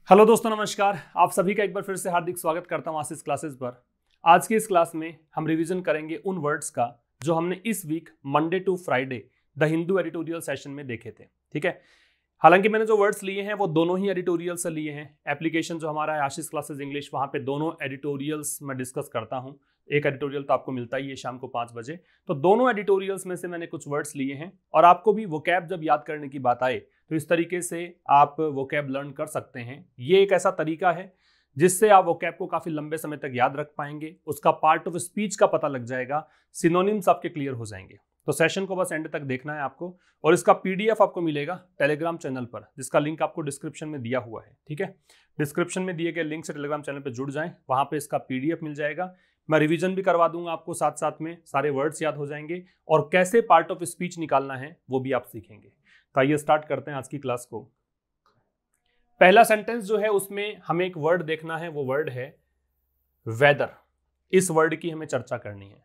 Hello दोस्तों, नमस्कार। आप सभी का एक बार फिर से हार्दिक स्वागत करता हूं आशीष क्लासेस पर। आज की इस क्लास में हम रिवीजन करेंगे उन वर्ड्स का जो हमने इस week Monday to Friday the Hindu editorial session में देखे थे। ठीक है, हालांकि मैंने जो वर्ड्स लिए हैं वो दोनों ही एडिटोरियल से लिए हैं। एप्लीकेशन जो हमारा है आशीष क्लासेस इंग्लिश, वहां पे दोनों एडिटोरियल्स मैं डिस्कस करता हूं। एक एडिटोरियल तो आपको मिलता ही है शाम को 5 बजे। तो दोनों एडिटोरियल्स में से मैंने कुछ वर्ड्स लिए हैं और आपको भी वोकैब जब याद करने की बात आए तो इस तरीके से आप वोकैब लर्न कर सकते हैं। ये एक ऐसा तरीका है जिससे आप वोकैब को काफी लंबे समय तक याद रख पाएंगे, उसका पार्ट ऑफ स्पीच का पता लग जाएगा, सिनोनिम्स आपके क्लियर हो जाएंगे। तो सेशन को बस एंड तक देखना है आपको, और इसका पीडीएफ आपको मिलेगा टेलीग्राम चैनल पर, जिसका लिंक आपको डिस्क्रिप्शन में दिया हुआ है। ठीक है, डिस्क्रिप्शन में दिए गए लिंक से टेलीग्राम चैनल पर जुड़ जाएं, वहां पे इसका पीडीएफ मिल जाएगा। मैं रिवीजन भी करवा दूंगा आपको, साथ साथ में सारे वर्ड्स याद हो जाएंगे और कैसे पार्ट ऑफ स्पीच निकालना है वो भी आप सीखेंगे। तो आइए स्टार्ट करते हैं आज की क्लास को। पहला सेंटेंस जो है उसमें हमें एक वर्ड देखना है, वो वर्ड है वेदर। इस वर्ड की हमें चर्चा करनी है।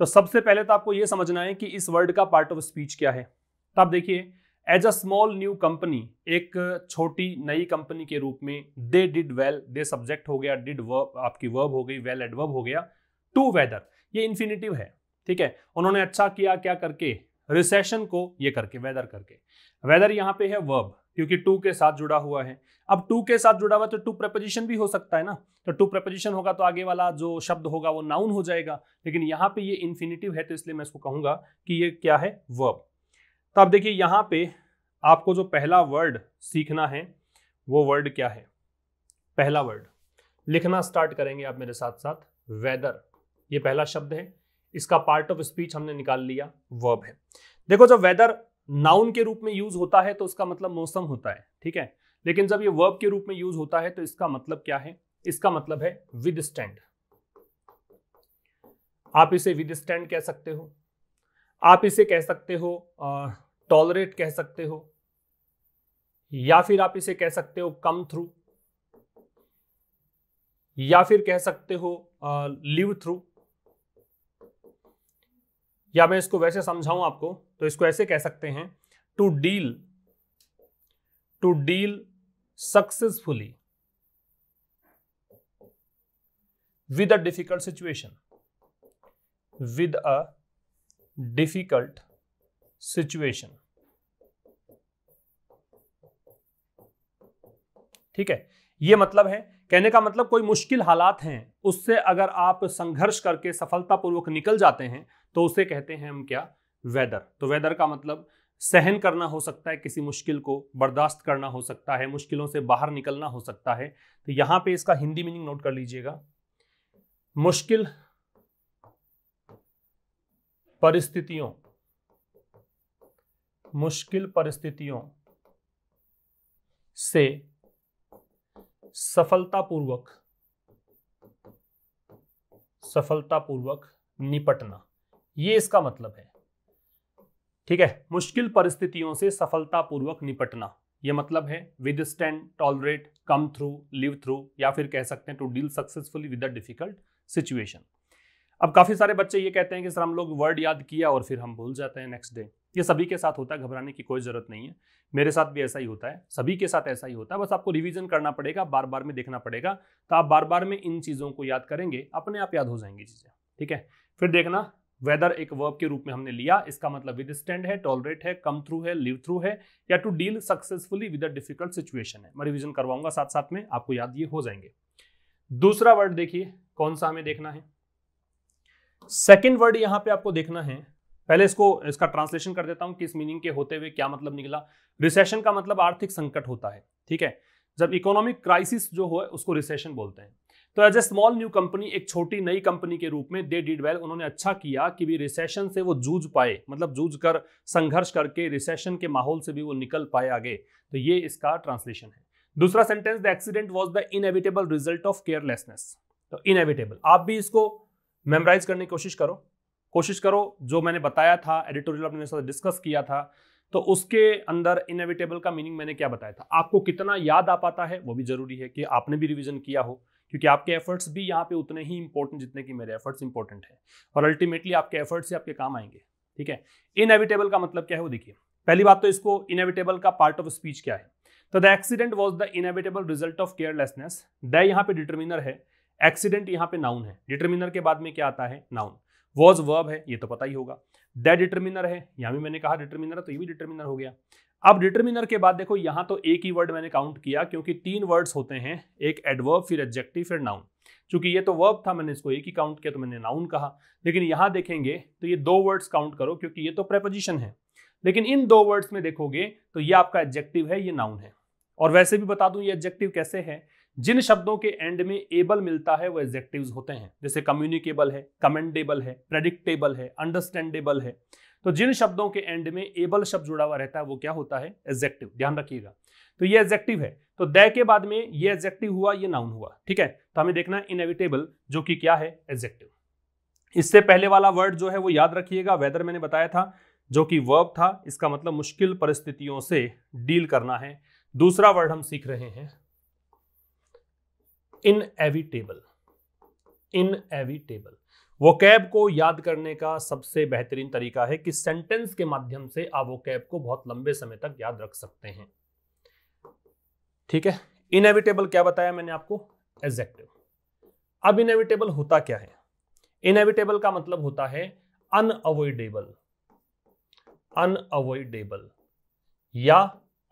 तो सबसे पहले तो आपको यह समझना है कि इस वर्ड का पार्ट ऑफ स्पीच क्या है। तो आप देखिए, as a small new company, एक छोटी नई कंपनी के रूप में, they did well, they subject हो गया, डिड वर्ब आपकी वर्ब हो गई, वेल एडवर्ब हो गया, टू वेदर ये इन्फिनिटिव है। ठीक है, उन्होंने अच्छा किया क्या करके, रिसेशन को ये करके, वेदर करके। वेदर यहाँ पे है वर्ब, क्योंकि टू के साथ जुड़ा हुआ है। अब टू के साथ जुड़ा हुआ तो टू प्रपोजिशन भी हो सकता है ना, तो टू प्रपोजिशन होगा तो आगे वाला जो शब्द होगा वो नाउन हो जाएगा, लेकिन यहाँ पे ये इन्फिनिटिव है तो इसलिए मैं इसको कहूंगा कि ये क्या है, वर्ब। तो अब देखिए यहाँ पे आपको जो पहला वर्ड सीखना है वो वर्ड क्या है। पहला वर्ड लिखना स्टार्ट करेंगे आप मेरे साथ साथ, वेदर। ये पहला शब्द है, इसका पार्ट ऑफ स्पीच हमने निकाल लिया, वर्ब है। देखो, जब वेदर नाउन के रूप में यूज होता है तो उसका मतलब मौसम होता है। ठीक है, लेकिन जब ये वर्ब के रूप में यूज होता है तो इसका मतलब क्या है, इसका मतलब है विदस्टैंड। आप इसे विदस्टैंड कह सकते हो, आप इसे कह सकते हो टॉलरेट कह सकते हो, या फिर आप इसे कह सकते हो कम थ्रू, या फिर कह सकते हो लिव थ्रू, या मैं इसको वैसे समझाऊं आपको तो इसको ऐसे कह सकते हैं, to deal successfully with a difficult situation, with a difficult situation। ठीक है, ये मतलब है, कहने का मतलब कोई मुश्किल हालात हैं उससे अगर आप संघर्ष करके सफलतापूर्वक निकल जाते हैं तो उसे कहते हैं हम क्या, वेदर। तो वेदर का मतलब सहन करना हो सकता है, किसी मुश्किल को बर्दाश्त करना हो सकता है, मुश्किलों से बाहर निकलना हो सकता है। तो यहां पे इसका हिंदी मीनिंग नोट कर लीजिएगा, मुश्किल परिस्थितियों से सफलतापूर्वक निपटना, ये इसका मतलब है। ठीक है, मुश्किल परिस्थितियों से सफलतापूर्वक निपटना, ये मतलब है withstand, tolerate, come through, live through, या फिर कह सकते हैं to deal successfully with a difficult situation. अब काफी सारे बच्चे ये कहते हैं कि सर हम लोग वर्ड याद किया और फिर हम भूल जाते हैं नेक्स्ट डे। ये सभी के साथ होता है, घबराने की कोई जरूरत नहीं है, मेरे साथ भी ऐसा ही होता है, सभी के साथ ऐसा ही होता है। बस आपको रिवीजन करना पड़ेगा, बार बार में देखना पड़ेगा, तो आप बार बार में इन चीजों को याद करेंगे, अपने आप याद हो जाएंगी चीजें। ठीक है, फिर देखना, वेदर एक वर्ब के रूप में हमने लिया, इसका मतलब विदस्टैंड है, टॉलरेट है, कम थ्रू है, लिव थ्रू है, या to deal successfully with a difficult situation है। मैं रिवीजन करवाऊंगा साथ साथ में, आपको याद ये हो जाएंगे। दूसरा वर्ड देखिए कौन सा हमें देखना है, सेकंड वर्ड यहां पे आपको देखना है। पहले इसका ट्रांसलेशन कर देता हूं कि इस मीनिंग के होते हुए क्या मतलब निकला। रिसेशन का मतलब आर्थिक संकट होता है। ठीक है, जब इकोनॉमिक क्राइसिस जो हो उसको रिसेशन बोलते हैं। तो as a small new company, एक छोटी नई कंपनी के रूप में, दे डिड वेल, उन्होंने अच्छा किया कि भी रिसेशन से वो जूझ पाए, मतलब जूझ कर, संघर्ष करके रिसेशन के माहौल से भी वो निकल पाए आगे। तो ये इसका ट्रांसलेशन है। दूसरा sentence, the accident was the inevitable result of carelessness. तो इनएविटेबल, आप भी इसको मेमोराइज करने की कोशिश करो। जो मैंने बताया था, एडिटोरियल अपने साथ डिस्कस किया था, तो उसके अंदर इनएविटेबल का मीनिंग मैंने क्या बताया था। आपको कितना याद आ पाता है वो भी जरूरी है कि आपने भी रिवीजन किया हो, क्योंकि आपके एफर्ट्स भी यहाँ पे उतने ही इंपॉर्टेंट जितने कि मेरे एफर्ट्स इंपॉर्टेंट है, और अल्टीमेटली आपके एफर्ट्स से आपके काम आएंगे। ठीक है, इनएविटेबल का मतलब क्या है वो देखिए। पहली बात तो इसको, इनएविटेबल का पार्ट ऑफ स्पीच क्या है। तो the accident was the inevitable result of carelessness. The यहाँ पे डिटर्मिनर है, एक्सीडेंट यहाँ पे नाउन है, डिटर्मिनर के बाद में क्या आता है, नाउन। वॉज वर्ब है, ये तो पता ही होगा। द डिटर्मिनर है, यहाँ भी मैंने कहा डिटर्मिनर है, तो ये भी डिटर्मिनर हो गया। अब डिटर्मिनर के बाद देखो यहाँ तो एक ही वर्ड मैंने काउंट किया, क्योंकि 3 वर्ड्स होते हैं, एक एडवर्ब, फिर एडजेक्टिव, फिर नाउन। चूंकि ये तो वर्ब था, मैंने इसको एक ही काउंट किया, तो मैंने नाउन कहा। लेकिन यहाँ देखेंगे तो ये 2 वर्ड्स काउंट करो, क्योंकि ये तो प्रेपोजिशन है। लेकिन इन 2 वर्ड्स में देखोगे तो ये आपका एडजेक्टिव है, ये नाउन है। और वैसे भी बता दूं ये एडजेक्टिव कैसे है, जिन शब्दों के एंड में एबल मिलता है वो एडजेक्टिव्स होते हैं। जैसे कम्युनिकेबल है, कमेंडेबल है, प्रेडिक्टेबल है, अंडरस्टैंडेबल है। तो जिन शब्दों के एंड में एबल शब्द जुड़ा हुआ रहता है वो क्या होता है, एडजेक्टिव। ध्यान रखिएगा। तो ये एडजेक्टिव है, तो द के बाद में ये एडजेक्टिव हुआ, ये नाउन हुआ। ठीक है, तो हमें देखना है इनएविटेबल, जो कि क्या है, एडजेक्टिव। इससे पहले वाला वर्ड जो है वो याद रखिएगा, वेदर मैंने बताया था, जो कि वर्ब था। इसका मतलब मुश्किल परिस्थितियों से डील करना है। दूसरा वर्ड हम सीख रहे हैं इनएविटेबल। इनएविटेबल वोकैब को याद करने का सबसे बेहतरीन तरीका है कि सेंटेंस के माध्यम से आप वोकैब को बहुत लंबे समय तक याद रख सकते हैं। ठीक है, इनएविटेबल क्या बताया मैंने आपको, एडजेक्टिव। अब इनएविटेबल होता क्या है, इनएविटेबल का मतलब होता है अनअवॉइडेबल, अनअवॉइडेबल या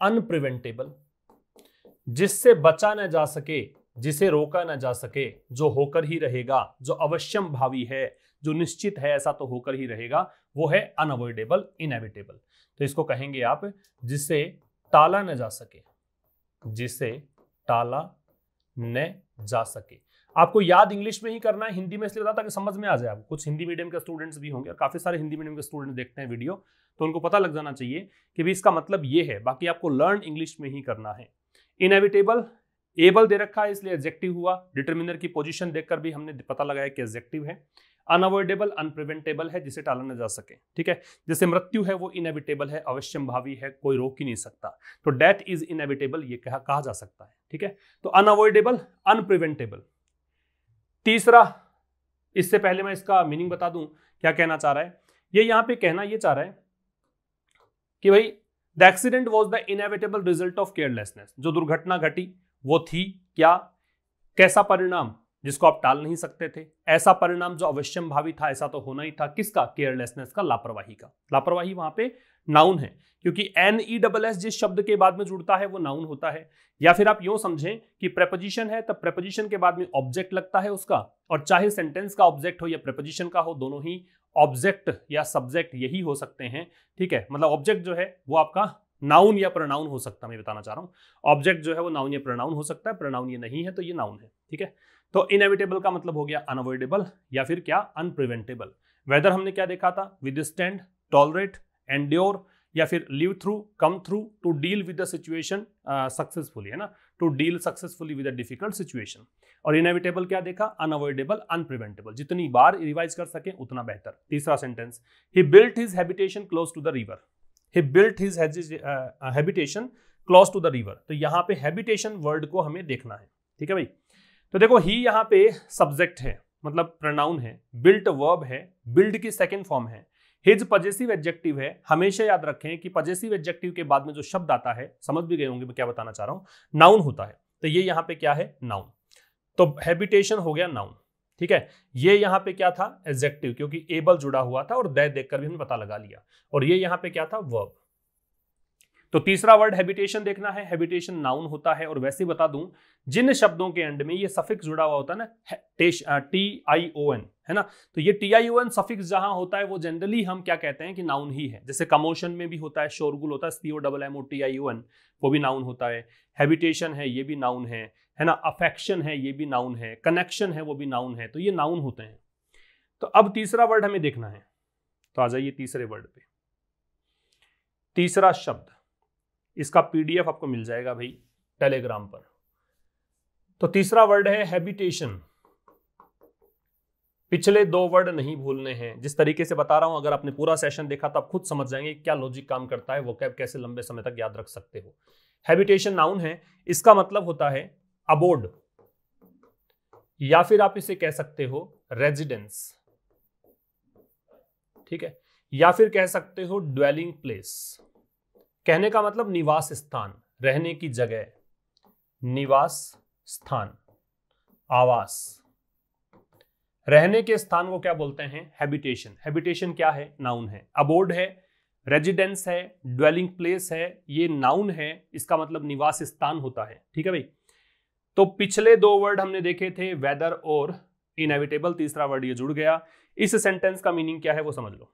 अनप्रिवेंटेबल, जिससे बचा न जा सके, जिसे रोका न जा सके, जो होकर ही रहेगा, जो अवश्यम भावी है, जो निश्चित है, ऐसा तो होकर ही रहेगा, वो है अनअवॉइडेबल, इनएविटेबल। तो इसको कहेंगे आप जिसे टाला न जा सके, जिसे टाला न जा सके। आपको याद इंग्लिश में ही करना है, हिंदी में इसलिए बताता कि समझ में आ जाए। आपको कुछ हिंदी मीडियम के स्टूडेंट्स भी होंगे, और काफी सारे हिंदी मीडियम के स्टूडेंट देखते हैं वीडियो, तो उनको पता लग जाना चाहिए कि भी इसका मतलब ये है। बाकी आपको लर्न इंग्लिश में ही करना है। इनएविटेबल, एबल दे रखा है इसलिए एडजेक्टिव हुआ। डिटरमिनर की पोजीशन देखकर भी हमने पता लगाया कि एडजेक्टिव है। अनअवॉइडेबल, अनप्रिवेंटेबल है, जिसे टाला न जा सके। ठीक है, जैसे मृत्यु है वो इनएविटेबल है, अवश्यम भावी है, कोई रोक ही नहीं सकता। तो डेथ इज इनएविटेबल, ये कहा जा सकता है। ठीक है, तो अनअवॉइडेबल, अनप्रिवेंटेबल। तीसरा, इससे पहले मैं इसका मीनिंग बता दूं क्या कहना चाह रहा है। ये यहां पे कहना ये चाह रहा है कि भाई the accident was the inevitable result of carelessness. जो दुर्घटना घटी वो थी क्या, कैसा परिणाम, जिसको आप टाल नहीं सकते थे। ऐसा परिणाम जो अवश्यम भावी था, ऐसा तो होना ही था। किसका, केयरलेसनेस का, लापरवाही का। लापरवाही वहां पे नाउन है, क्योंकि NESS जिस शब्द के बाद में जुड़ता है वो नाउन होता है। या फिर आप यूं समझें कि प्रेपोजिशन है, तब प्रेपोजिशन के बाद में ऑब्जेक्ट लगता है उसका, और चाहे सेंटेंस का ऑब्जेक्ट हो या प्रेपोजिशन का हो, दोनों ही ऑब्जेक्ट या सब्जेक्ट यही हो सकते हैं। ठीक है, मतलब ऑब्जेक्ट जो है वो आपका नाउन या प्रोनाउन हो सकता है। मैं बताना चाह रहा हूं, ऑब्जेक्ट जो है वो नाउन या प्रोनाउन हो सकता है, प्रोनाउन ये नहीं है तो ये नाउन है। ठीक है, तो इनएविटेबल का मतलब हो गया अनअवॉइडेबल या फिर क्या, अनप्रिवेंटेबल। वेदर हमने क्या देखा था, विदस्टैंड, टॉलरेट, एंड्योर, या फिर live through, come through, to deal with the situation successfully, है ना, to deal successfully with the difficult situation. और इनएविटेबल क्या देखा, अनअवॉइडेबल, अनप्रिवेंटेबल। जितनी बार रिवाइज कर सके उतना बेहतर। तीसरा sentence, he built his habitation close to the river. He built his habitation close to the river. तो यहाँ पे हैबिटेशन वर्ड को हमें देखना है। ठीक है भाई, तो देखो ही यहाँ पे सब्जेक्ट है, मतलब प्रोनाउन है। बिल्ट वर्ब है, बिल्ड की सेकंड फॉर्म है। हिज पजेसिव एडजेक्टिव है। हमेशा याद रखें कि पजेसिव एडजेक्टिव के बाद में जो शब्द आता है, समझ भी गए होंगे मैं क्या बताना चाह रहा हूं, नाउन होता है। तो ये यहाँ पे क्या है, नाउन। तो हैबिटेशन हो गया नाउन। ठीक है, ये यहाँ पे क्या था, एडजेक्टिव, क्योंकि एबल जुड़ा हुआ था और दैट देखकर भी हमने पता लगा लिया। और ये यहाँ पे क्या था, वर्ब। तो तीसरा वर्ड हैबिटेशन देखना है। हैबिटेशन नाउन होता है। और वैसे बता दूं, जिन शब्दों के एंड में ये सफिक्स जुड़ा हुआ होता है ना, TION, है ना, तो ये TION सफिक्स जहां होता है वो जनरली हम क्या कहते हैं कि नाउन ही है। जैसे कमोशन में भी होता है, शोरगुल होता है, COMMOTION, वो भी नाउन होता है। हैबिटेशन है, ये भी नाउन है ना। अफेक्शन है, ये भी नाउन है। कनेक्शन है, वो भी नाउन है। तो ये नाउन होते हैं। तो अब तीसरा वर्ड हमें देखना है, तो आ जाइए तीसरे वर्ड पे। तीसरा शब्द, इसका PDF आपको मिल जाएगा भाई टेलीग्राम पर। तो तीसरा वर्ड है हैबिटेशन। पिछले 2 वर्ड नहीं भूलने हैं। जिस तरीके से बता रहा हूं, अगर आपने पूरा सेशन देखा तो आप खुद समझ जाएंगे क्या लॉजिक काम करता है, वोकैब कैसे लंबे समय तक याद रख सकते हो। हैबिटेशन नाउन है, इसका मतलब होता है अबोर्ड, या फिर आप इसे कह सकते हो रेजिडेंस। ठीक है, या फिर कह सकते हो ड्वेलिंग प्लेस। कहने का मतलब निवास स्थान, रहने की जगह, निवास स्थान, आवास। रहने के स्थान को क्या बोलते हैं? हैबिटेशन। हैबिटेशन क्या है? नाउन है। अबोर्ड है, रेजिडेंस है, ड्वेलिंग प्लेस है, ये नाउन है, इसका मतलब निवास स्थान होता है। ठीक है भाई। तो पिछले दो वर्ड हमने देखे थे, वेदर और इनएविटेबल, तीसरा वर्ड ये जुड़ गया। इस सेंटेंस का मीनिंग क्या है वो समझ लो।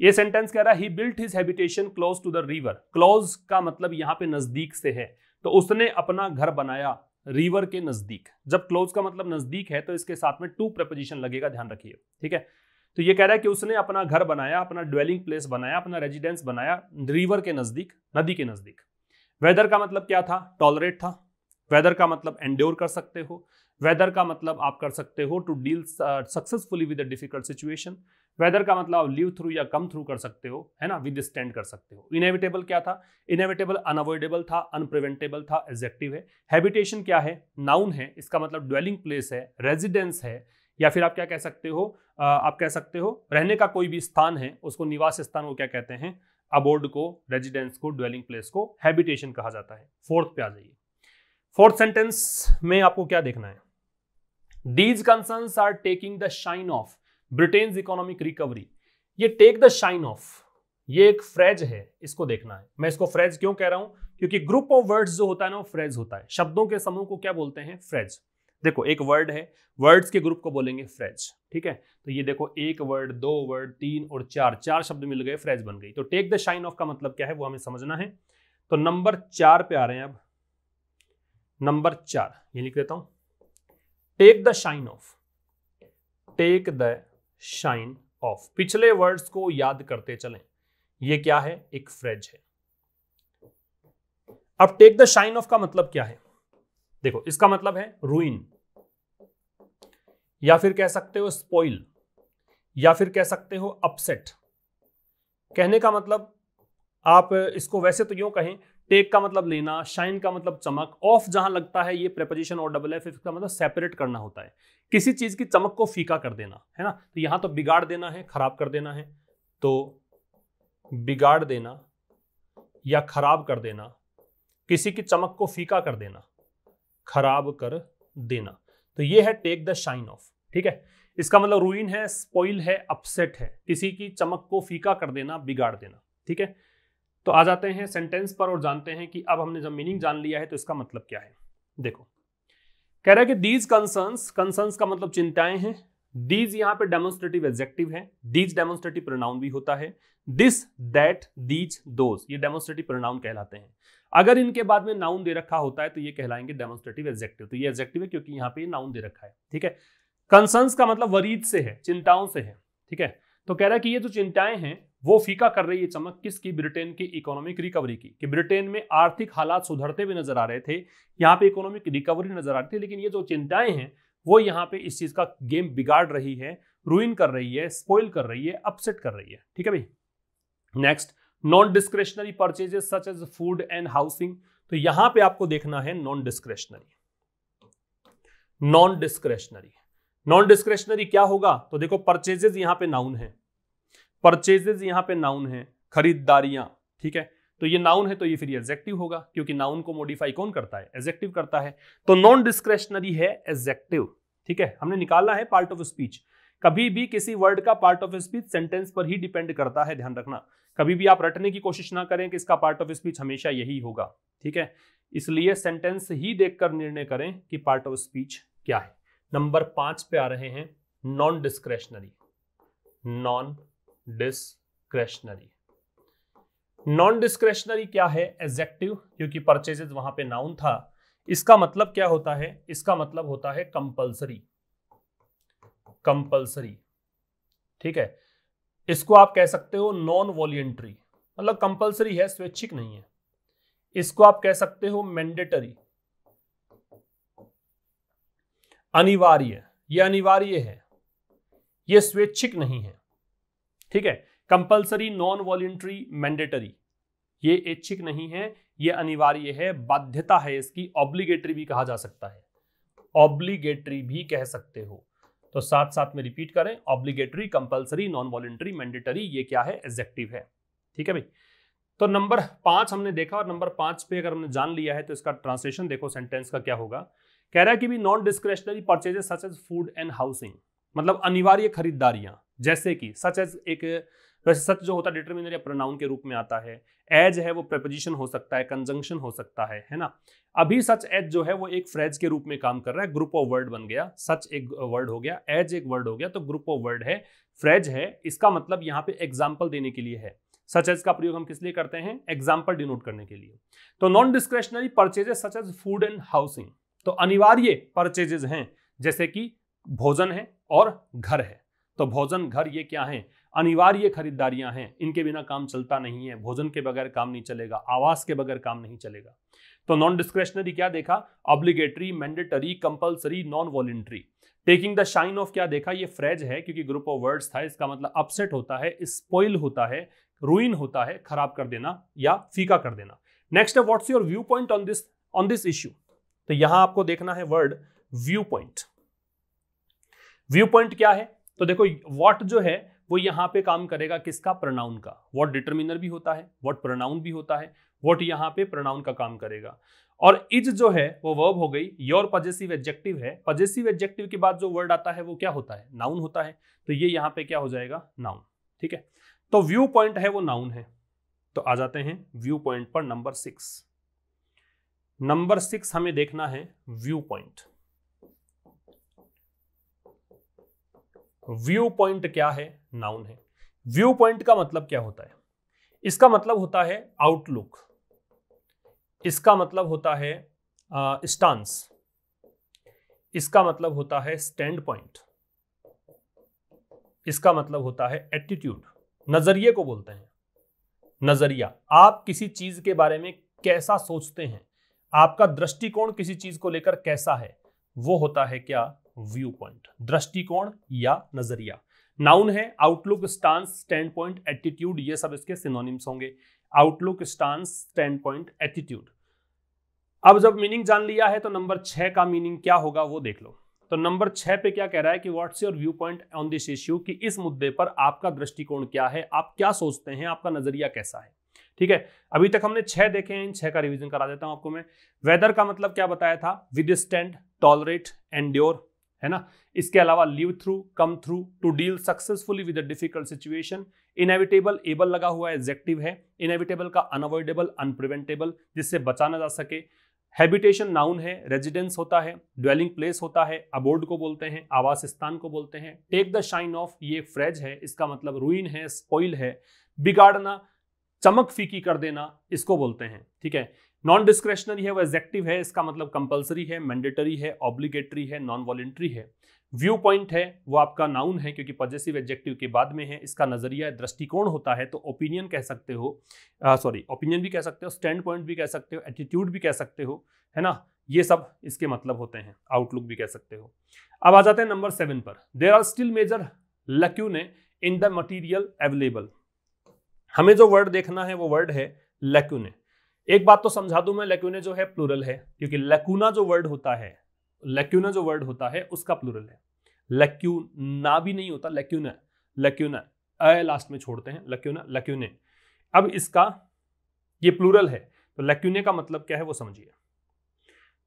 ये सेंटेंस कह रहा है he built his habitation close to the river. Close का मतलब यहां पे नजदीक से है, तो उसने अपना घर बनाया रिवर के नजदीक। जब क्लोज का मतलब नजदीक है तो इसके साथ में टू प्रपोजिशन लगेगा, ध्यान रखिए। ठीक है, तो ये कह रहा है कि उसने अपना घर बनाया, अपना ड्वेलिंग प्लेस बनाया, अपना रेजिडेंस बनाया रिवर के नजदीक, नदी के नजदीक। वेदर का मतलब क्या था? टॉलरेट था। वेदर का मतलब एंड्योर कर सकते हो। वेदर का मतलब आप कर सकते हो to deal successfully with a difficult situation. Weather का मतलब आप लिव थ्रू या कम थ्रू कर सकते हो, है ना, विद स्टैंड कर सकते हो। इनएविटेबल क्या था? इनएविटेबल अनअवॉइडेबल था, अनप्रिवेंटेबल था, एडजेक्टिव है। हैबिटेशन क्या है? नाउन है, इसका मतलब ड्वेलिंग प्लेस है, रेजिडेंस है, या फिर आप क्या कह सकते हो, आप कह सकते हो रहने का कोई भी स्थान है, उसको निवास स्थान को क्या कहते हैं? अबोर्ड को, रेजिडेंस को, ड्वेलिंग प्लेस को हैबिटेशन कहा जाता है। फोर्थ पे आ जाइए। फोर्थ सेंटेंस में आपको क्या देखना है? These concerns are taking the shine off Britain's economic recovery। ये टेक द शाइन ऑफ, ये एक फ्रेज है, इसको देखना है। मैं इसको फ्रेज क्यों कह रहा हूं? क्योंकि ग्रुप ऑफ वर्ड्स जो होता है ना वो फ्रेज होता है। शब्दों के समूह को क्या बोलते हैं? फ्रेज। देखो एक वर्ड है, वर्ड्स के ग्रुप को बोलेंगे फ्रेज। ठीक है, तो ये देखो एक वर्ड, दो वर्ड, तीन और चार, चार शब्द मिल गए, फ्रेज बन गई। तो टेक द शाइन ऑफ का मतलब क्या है वो हमें समझना है। तो नंबर 4 पे आ रहे हैं अब। नंबर 4 ये लिख देता हूं, take the shine off. Take the shine off, पिछले वर्ड्स को याद करते चलें। ये क्या है? एक फ्रेज है। अब टेक द शाइन ऑफ का मतलब क्या है? देखो इसका मतलब है रूइन, या फिर कह सकते हो स्पॉइल, या फिर कह सकते हो अपसेट। कहने का मतलब आप इसको वैसे तो यूं कहें, टेक का मतलब लेना, शाइन का मतलब चमक, ऑफ जहां लगता है ये प्रेपोजिशन और डबल एफ, इसका मतलब सेपरेट करना होता है, किसी चीज की चमक को फीका कर देना, है ना। तो यहां तो बिगाड़ देना है, खराब कर देना है, तो बिगाड़ देना या खराब कर देना, किसी की चमक को फीका कर देना, खराब कर देना, तो ये है टेक द शाइन ऑफ। ठीक है, इसका मतलब रूइन है, स्पॉइल है, अपसेट है, किसी की चमक को फीका कर देना, बिगाड़ देना। ठीक है, तो आ जाते हैं सेंटेंस पर और जानते हैं कि अब हमने जब मीनिंग जान लिया है तो इसका मतलब क्या है। देखो कह रहा है कि दीज कंसर्न्स, कंसर्न्स का मतलब चिंताएं हैं। दीज यहां पे डेमोन्स्ट्रेटिव एडजेक्टिव है, दीज डेमोन्स्ट्रेटिव प्रोनाउन भी होता है, दिस, दैट, दीज, दोज ये डेमोन्स्ट्रेटिव प्रोनाउन कहलाते हैं। अगर इनके बाद में नाउन दे रखा होता है तो ये कहलाएंगे डेमोन्स्ट्रेटिव एडजेक्टिव। तो ये एडजेक्टिव है क्योंकि यहाँ पे नाउन दे रखा है। ठीक है, कंसर्न्स का मतलब वरीद से है, चिंताओं से है। ठीक है, तो कह रहा है कि ये जो चिंताएं हैं वो फीका कर रही है चमक किसकी? ब्रिटेन की इकोनॉमिक रिकवरी की। कि ब्रिटेन में आर्थिक हालात सुधरते हुए नजर आ रहे थे, यहाँ पे इकोनॉमिक रिकवरी नजर आ रही थी, लेकिन ये जो चिंताएं हैं वो यहाँ पे इस चीज का गेम बिगाड़ रही है, रूइन कर रही है, स्पॉइल कर रही है, अपसेट कर रही है। ठीक है भाई। Next, non discretionary purchases such as food and housing. तो यहां पे आपको देखना है non discretionary. Non discretionary, non discretionary क्या होगा? तो देखो परचेजेस यहां पे नाउन है, परचेजेस यहां पे नाउन है, खरीदारियां। ठीक है, तो ये नाउन है तो ये फिर एडजेक्टिव होगा, क्योंकि नाउन को मॉडिफाई कौन करता है? एडजेक्टिव करता है। तो नॉन डिस्क्रेशनरी है एडजेक्टिव। ठीक है, हमने निकाला है पार्ट ऑफ स्पीच। कभी भी किसी वर्ड का पार्ट ऑफ स्पीच सेंटेंस पर ही डिपेंड करता है, ध्यान रखना। कभी भी आप रटने की कोशिश ना करें कि इसका पार्ट ऑफ स्पीच हमेशा यही होगा। ठीक है, इसलिए सेंटेंस ही देखकर निर्णय करें कि पार्ट ऑफ स्पीच क्या है। नंबर 5 पे आ रहे हैं non discretionary. Non discretionary, non discretionary क्या है? एडजेक्टिव, क्योंकि परचेजेस वहां पे नाउन था। इसका मतलब क्या होता है? इसका मतलब होता है कंपल्सरी। कंपल्सरी, ठीक है, इसको आप कह सकते हो नॉन वॉलंटरी, मतलब कंपल्सरी है, स्वैच्छिक नहीं है। इसको आप कह सकते हो मैंडेटरी, अनिवार्य, ये अनिवार्य है, ये स्वैच्छिक नहीं है। ठीक है, कंपल्सरी, नॉन वॉलंटरी, मैंडेटरी, ये ऐच्छिक नहीं है, ये अनिवार्य है, बाध्यता है इसकी। ऑब्लिगेटरी भी कहा जा सकता है, ऑब्लिगेटरी भी कह सकते हो। तो साथ साथ में रिपीट करें, obligatory, compulsory, non voluntary, mandatory, ये क्या है? एडजेक्टिव है। ठीक है भाई। तो नंबर 5 हमने देखा और नंबर 5 पे अगर हमने जान लिया है तो इसका ट्रांसलेशन देखो सेंटेंस का क्या होगा। कह रहा है कि भी non discretionary purchases such as food and housing, मतलब अनिवार्य खरीदारियां, जैसे कि सच एज एक, वैसे सच जो होता है डिटरमिनर या प्रोनाउन के रूप में आता है, एज है वो प्रेपोजिशन हो सकता है, कंजंक्शन हो सकता है ना। अभी सच एज जो है वो एक फ्रेज के रूप में काम कर रहा है, ग्रुप ऑफ वर्ड बन गया, सच एक वर्ड हो गया, एज एक वर्ड हो गया, तो ग्रुप ऑफ वर्ड है, फ्रेज है। इसका मतलब यहाँ पे एग्जाम्पल देने के लिए है। सच एज का प्रयोग हम किस लिए करते हैं? एग्जाम्पल डिनोट करने के लिए। तो non discretionary purchases such as food and housing, तो अनिवार्य परचेजेस हैं जैसे कि भोजन है और घर है। तो भोजन घर ये क्या है? अनिवार्य खरीदारियां हैं, इनके बिना काम चलता नहीं है, भोजन के बगैर काम नहीं चलेगा, आवास के बगैर काम नहीं चलेगा। तो नॉन डिस्क्रिशनरी क्या देखा? Obligatory, mandatory, compulsory, non voluntary. Taking the shine of क्या देखा? ये फ्रेज है क्योंकि ग्रुप ऑफ वर्ड्स था, इसका मतलब अपसेट होता है, स्पॉइल होता है, रूइन होता है, खराब कर देना या फीका कर देना। Next, what's your view point on this issue? तो यहां आपको देखना है word view point. View point क्या है? तो देखो व्हाट जो है वो यहां पे काम करेगा किसका? प्रोनाउन का। व्हाट डिटरमिनर भी होता है, व्हाट प्रोनाउन भी होता है, व्हाट यहां पे प्रोनाउन का काम करेगा। और इज जो है वो वर्ब हो गई, योर पजेसिव एडजेक्टिव है। पजेसिव एडजेक्टिव के बाद जो वर्ड आता है वो क्या होता है? नाउन होता है। तो ये यहां पे क्या हो जाएगा? नाउन। ठीक है, तो व्यू पॉइंट है वो नाउन है। तो आ जाते हैं व्यू पॉइंट पर। नंबर 6, नंबर 6 हमें देखना है व्यू पॉइंट। व्यू पॉइंट क्या है? नाउन है। व्यू पॉइंट का मतलब क्या होता है? इसका मतलब होता है आउटलुक, इसका मतलब होता है स्टांस, इसका मतलब होता है स्टैंड पॉइंट, इसका मतलब होता है एटीट्यूड। नजरिए को बोलते हैं नजरिया। आप किसी चीज के बारे में कैसा सोचते हैं, आपका दृष्टिकोण किसी चीज को लेकर कैसा है, वो होता है क्या? View point. दृष्टिकोण या नजरिया। नाउन है। Outlook, stance, stand point, attitude, ये सब इसके सिनोनिम्स होंगे। Outlook, stance, stand point, attitude. अब जब मीनिंग जान लिया है तो नंबर 6 का मीनिंग क्या होगा वो देख लो। तो नंबर 6 पे क्या कह रहा है कि what's your view point on this issue, कि इस मुद्दे पर आपका दृष्टिकोण क्या है, आप क्या सोचते हैं, आपका नजरिया कैसा है। ठीक है, अभी तक हमने 6 देखे हैं, इन 6 का रिवीजन करा देता हूं आपको मैं। वेदर का मतलब क्या बताया था? विदस्टैंड, टॉलरेट, एंड्योर, है ना। इसके अलावा live through, come through, to deal successfully with a difficult situation. Inevitable, able लगा हुआ है, एडजेक्टिव है। इनएविटेबल का अनअवॉइडेबल, अनप्रिवेंटेबल, जिससे बचा ना जा सके। हैबिटेशन नाउन है, रेजिडेंस होता है, ड्वेलिंग प्लेस होता है, अबोर्ड को बोलते हैं, आवास स्थान को बोलते हैं। टेक द शाइन ऑफ, ये फ्रेज है, इसका मतलब रूइन है, स्पॉइल है, बिगाड़ना, चमक फीकी कर देना, इसको बोलते हैं। ठीक है, नॉन डिस्क्रिशनरी है वो एडजेक्टिव है, इसका मतलब कंपल्सरी है, मैंडेटरी है, ऑब्लिगेटरी है, नॉन वॉलंटरी है। व्यू पॉइंट है वो आपका नाउन है क्योंकि पजेसिव एडजेक्टिव के बाद में है, इसका नजरिया, दृष्टिकोण होता है। तो ओपिनियन कह सकते हो, ओपिनियन भी कह सकते हो, स्टैंड पॉइंट भी कह सकते हो, एटीट्यूड भी कह सकते हो, है ना। ये सब इसके मतलब होते हैं। आउटलुक भी कह सकते हो। अब आ जाते हैं नंबर 7 पर। There are still major lacunae in the material available. हमें जो वर्ड देखना है वो वर्ड है लैक्यूने। एक बात तो समझा दूं मैं, लैक्यूने जो है प्लूरल है, क्योंकि लैक्यूना जो वर्ड होता है, लैक्यूना जो वर्ड होता है उसका प्लूरल है। लैक्यूना भी नहीं होता, लैक्यूना, लैक्यूना अ लास्ट में छोड़ते हैं, लैक्यूना, लैक्यूने। अब इसका ये प्लूरल है, तो लैक्यूने का मतलब क्या है वो समझिए।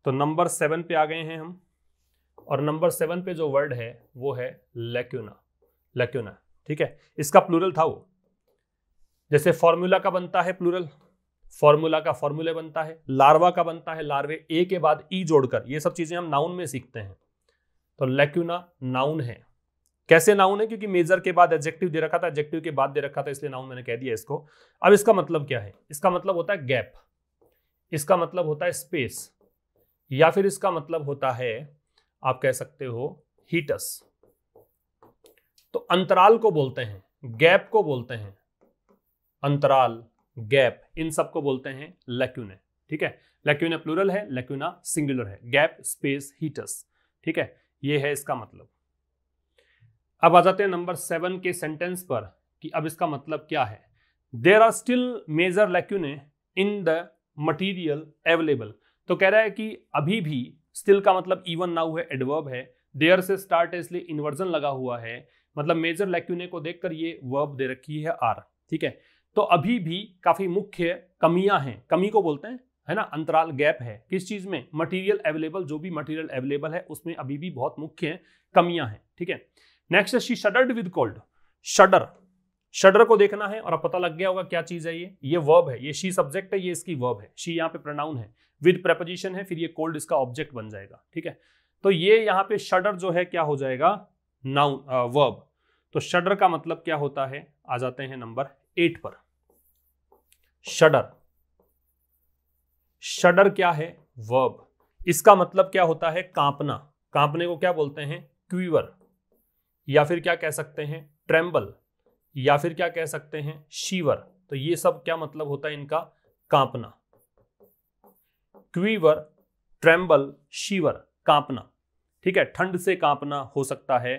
तो नंबर 7 पे आ गए हैं हम, और नंबर 7 पे जो वर्ड है वो है लैक्यूना, लैक्यूना। ठीक है, इसका प्लूरल था वो, जैसे फॉर्मूला का बनता है प्लूरल, फॉर्मूला का फॉर्मूले बनता है, लार्वा का बनता है लार्वे, ए के बाद ई जोड़कर। ये सब चीजें हम नाउन में सीखते हैं। तो लैक्यूना नाउन है। कैसे नाउन है? क्योंकि मेजर के बाद एडजेक्टिव दे रखा था, एडजेक्टिव के बाद दे रखा था, इसलिए नाउन मैंने कह दिया इसको। अब इसका मतलब क्या है? इसका मतलब होता है गैप, इसका मतलब होता है स्पेस, या फिर इसका मतलब होता है, आप कह सकते हो, हीटस। तो अंतराल को बोलते हैं, गैप को बोलते हैं, अंतराल, गैप, इन सब को बोलते हैं लैक्यूने। ठीक है, लैक्यूने प्लूरल है, लैक्यूना सिंगुलर है। Gap, space, hiatus. ठीक है, ये है इसका मतलब। अब आ जाते हैं नंबर 7 के सेंटेंस पर कि अब इसका मतलब क्या है। There are still major lacunae in the material available. तो कह रहा है कि अभी भी, स्टिल का मतलब इवन नाउ है, एडवर्ब है, देयर से स्टार्ट है इसलिए इन्वर्जन लगा हुआ है, मतलब मेजर लैक्यूने को देखकर ये वर्ब दे रखी है आर। ठीक है, तो अभी भी काफी मुख्य कमियां हैं, कमी को बोलते हैं, है ना, अंतराल, गैप है किस चीज में, मटेरियल अवेलेबल, जो भी मटेरियल अवेलेबल है उसमें अभी भी बहुत मुख्य कमियां हैं, ठीक है। Next, she shuddered with cold. शडर, शडर को देखना है और अब पता लग गया होगा क्या चीज है, ये वर्ब है, ये शी सब्जेक्ट है, ये इसकी वर्ब है, शी यहाँ पे प्रोनाउन है, विद प्रेपोजिशन है, फिर ये कोल्ड इसका ऑब्जेक्ट बन जाएगा, ठीक है। तो ये यहाँ पे शडर जो है क्या हो जाएगा, नाउन, वर्ब। तो शडर का मतलब क्या होता है, आ जाते हैं नंबर 8 पर। शडर, शडर क्या है, वर्ब। इसका मतलब क्या होता है, कांपना। कांपने को क्या बोलते हैं, क्वीवर, या फिर क्या कह सकते हैं, ट्रेम्बल, या फिर क्या कह सकते हैं, शीवर। तो ये सब क्या मतलब होता है इनका, कांपना। क्वीवर, ट्रेम्बल, शीवर, कांपना, ठीक है। ठंड से कांपना हो सकता है,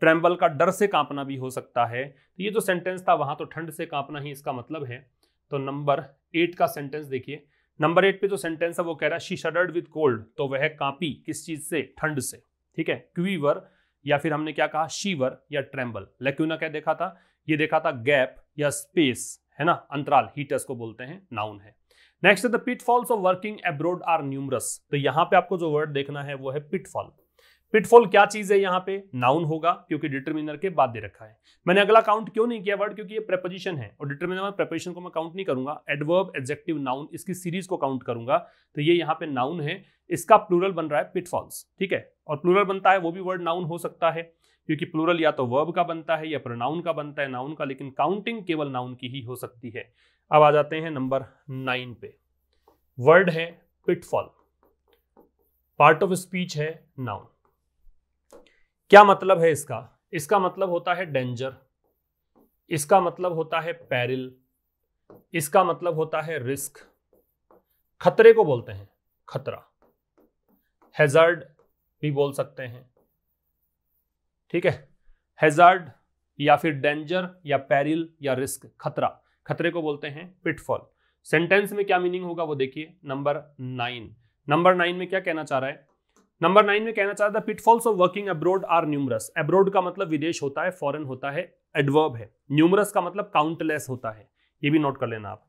ट्रेम्बल का डर से कांपना भी हो सकता है। तो ये जो सेंटेंस था वहां तो ठंड से कांपना ही इसका मतलब है। तो नंबर 8 का सेंटेंस देखिए, नंबर 8 पे जो सेंटेंस है वो कह रहा है शी शडर्ड विद कोल्ड, तो वह कांपी किस चीज से, ठंड से, ठीक है। क्वीवर, या फिर हमने क्या कहा, शीवर या ट्रेम्बल। लैक्यूना क्या देखा था, ये देखा था गैप या स्पेस, है ना, अंतराल, हीटस को बोलते हैं, नाउन है। Next, the pitfalls of working abroad are numerous. तो यहां पे आपको जो वर्ड देखना है वो है पिटफॉल। पिटफॉल क्या चीज है, यहाँ पे नाउन होगा क्योंकि डिटरमिनर के बाद दे रखा है। मैंने अगला काउंट क्यों नहीं किया वर्ड, क्योंकि ये प्रेपोजिशन है और डिटरमिनर में प्रेपोजिशन को मैं काउंट नहीं करूंगा, एडवर्ब, एडजेक्टिव, नाउन, इसकी सीरीज को काउंट करूंगा। तो ये यहाँ पे नाउन है, इसका प्लूरल बन रहा है पिटफॉल्स, ठीक है। और प्लूरल बनता है वो भी वर्ड नाउन हो सकता है, क्योंकि प्लूरल या तो वर्ब का बनता है या प्रोनाउन का बनता है, नाउन का, लेकिन काउंटिंग केवल नाउन की ही हो सकती है। अब आ जाते हैं नंबर 9 पे। वर्ड है पिटफॉल, पार्ट ऑफ स्पीच है, नाउन। क्या मतलब है इसका, इसका मतलब होता है डेंजर, इसका मतलब होता है पैरिल, इसका मतलब होता है रिस्क, खतरे को बोलते हैं खतरा, हैजार्ड भी बोल सकते हैं, ठीक है। हैजार्ड या फिर डेंजर या पैरिल या रिस्क, खतरा, खतरे को बोलते हैं पिटफॉल। सेंटेंस में क्या मीनिंग होगा वो देखिए, नंबर 9। नंबर 9 में क्या कहना चाह रहा है, नंबर 9 में कहना चाह रहा था pitfalls of working abroad are numerous. Abroad का मतलब विदेश होता है, फॉरेन होता है, एडवर्ब है। न्यूमरस का मतलब काउंटलेस होता है, ये भी नोट कर लेना आप।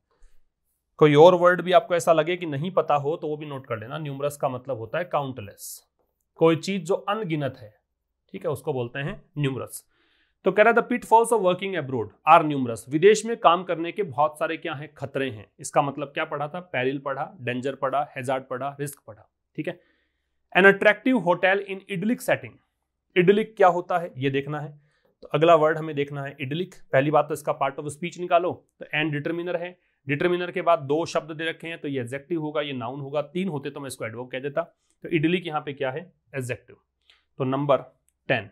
कोई और वर्ड भी आपको ऐसा लगे कि नहीं पता हो तो वो भी नोट कर लेना। न्यूमरस का मतलब होता है काउंटलेस, कोई चीज जो अनगिनत है, ठीक है, उसको बोलते हैं न्यूमरस। तो कह रहा था pitfalls of working abroad are numerous, विदेश में काम करने के बहुत सारे क्या हैं, खतरे हैं। इसका मतलब क्या पढ़ा था, पैरिल पढ़ा, डेंजर पढ़ा, हैजार्ड पढ़ा, रिस्क पढ़ा, ठीक है। An attractive hotel in idyllic setting, idyllic क्या होता है ये देखना है। तो अगला वर्ड हमें देखना है इडलिक। पहली बात तो इसका पार्ट ऑफ स्पीच निकालो, तो एंड डिटरमिनर है, डिटरमिनर के बाद 2 शब्द दे रखे हैं, तो ये एडजेक्टिव होगा, ये नाउन होगा। 3 होते तो मैं इसको एडवर्ब कह देता। तो इडलिक यहाँ पे क्या है, एडजेक्टिव। तो नंबर 10,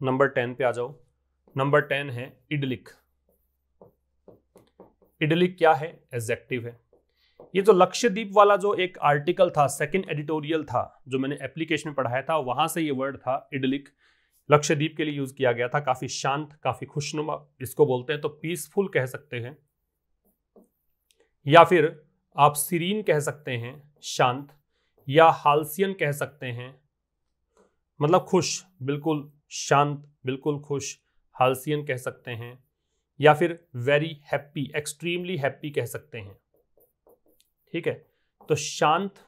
नंबर 10 पे आ जाओ। नंबर 10 है इडलिक। इडलिक क्या है, एडजेक्टिव है। ये जो लक्षद्वीप वाला जो एक आर्टिकल था, सेकंड एडिटोरियल था, जो मैंने एप्लीकेशन में पढ़ाया था, वहां से ये वर्ड था इडलिक, लक्षद्वीप के लिए यूज किया गया था। काफी शांत, काफी खुशनुमा इसको बोलते हैं। तो पीसफुल कह सकते हैं, या फिर आप सीरीन कह सकते हैं, शांत, या हाल्सियन कह सकते हैं, मतलब खुश, बिल्कुल शांत, बिल्कुल खुश, हाल्सियन कह सकते हैं, या फिर वेरी हैप्पी, एक्सट्रीमली हैप्पी कह सकते हैं, ठीक है। तो शांत,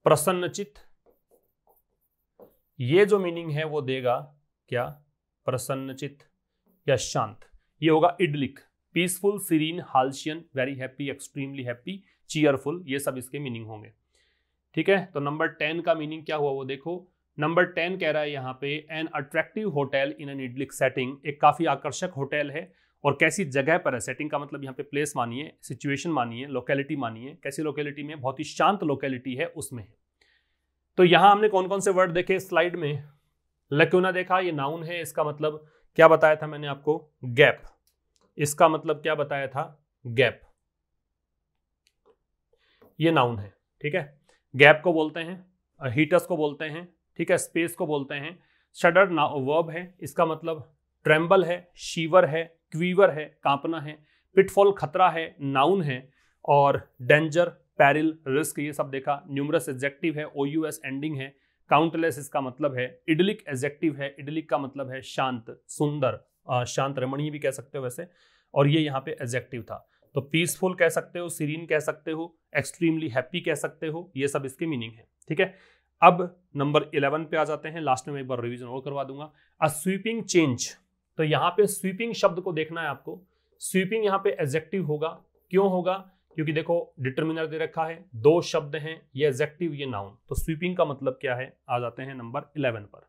प्रसन्नचित, ये जो मीनिंग है वो देगा क्या, प्रसन्नचित या शांत, ये होगा idyllic. Peaceful, serene, halcyon, very happy, extremely happy, cheerful, ये सब इसके मीनिंग होंगे, ठीक है। तो नंबर 10 का मीनिंग क्या हुआ वो देखो। नंबर 10 कह रहा है यहाँ पे an attractive hotel in an idyllic setting, एक काफी आकर्षक होटल है, और कैसी जगह पर है, सेटिंग का मतलब यहाँ पे प्लेस मानिए, सिचुएशन मानिए, लोकेलिटी मानिए, कैसी लोकेलिटी में, बहुत ही शांत लोकेलिटी है उसमें है। तो यहाँ हमने कौन कौन से वर्ड देखे स्लाइड में, लैक्यूना देखा, ये नाउन है, इसका मतलब क्या बताया था मैंने आपको, गैप, इसका मतलब क्या बताया था, गैप, ये नाउन है, ठीक है। गैप को बोलते हैं, हीटस को बोलते हैं, ठीक है, स्पेस को बोलते हैं। शडर वर्ब है, इसका मतलब ट्रेम्बल है, शीवर है, क्वीवर है, कांपना है, पिटफॉल खतरा है, नाउन है, और डेंजर, पैरिल, रिस्क, ये सब देखा। न्यूमरस एडजेक्टिव है, OUS एंडिंग है। काउंटलेस इसका मतलब है। इडलिक एडजेक्टिव है, इडलिक का मतलब है शांत, सुंदर, शांत रमणीय भी कह सकते हो वैसे, और ये यहाँ पे एडजेक्टिव था। तो पीसफुल कह सकते हो, सीरीन कह सकते हो, एक्सट्रीमली हैप्पी कह सकते हो, ये सब इसके मीनिंग है। ठीक है, अब नंबर 11 पे आ जाते हैं। लास्ट में मैं एक बार रिवीजन और करवा दूंगा। अ स्वीपिंग चेंज, तो यहाँ पे स्वीपिंग शब्द को देखना है आपको। स्वीपिंग यहाँ पे एडजेक्टिव होगा। क्यों होगा? क्योंकि देखो डिटरमिनर दे रखा है, दो शब्द हैं, ये एडजेक्टिव ये नाउन, तो स्वीपिंग का मतलब क्या है? आ जाते हैं नंबर 11 पर।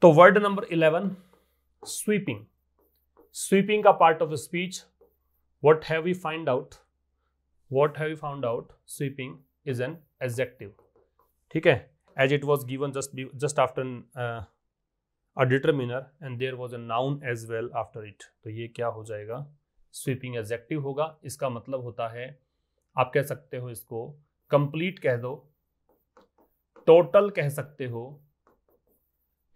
तो वर्ड नंबर 11 स्वीपिंग। स्वीपिंग का part of the speech, what have we find out? What have we found out? Sweeping is an adjective. ठीक है, as it was given just after a determiner and there was a noun as well after it, तो ये क्या हो जाएगा? Sweeping adjective होगा। इसका मतलब होता है, आप कह सकते हो इसको कंप्लीट कह दो, टोटल कह सकते हो।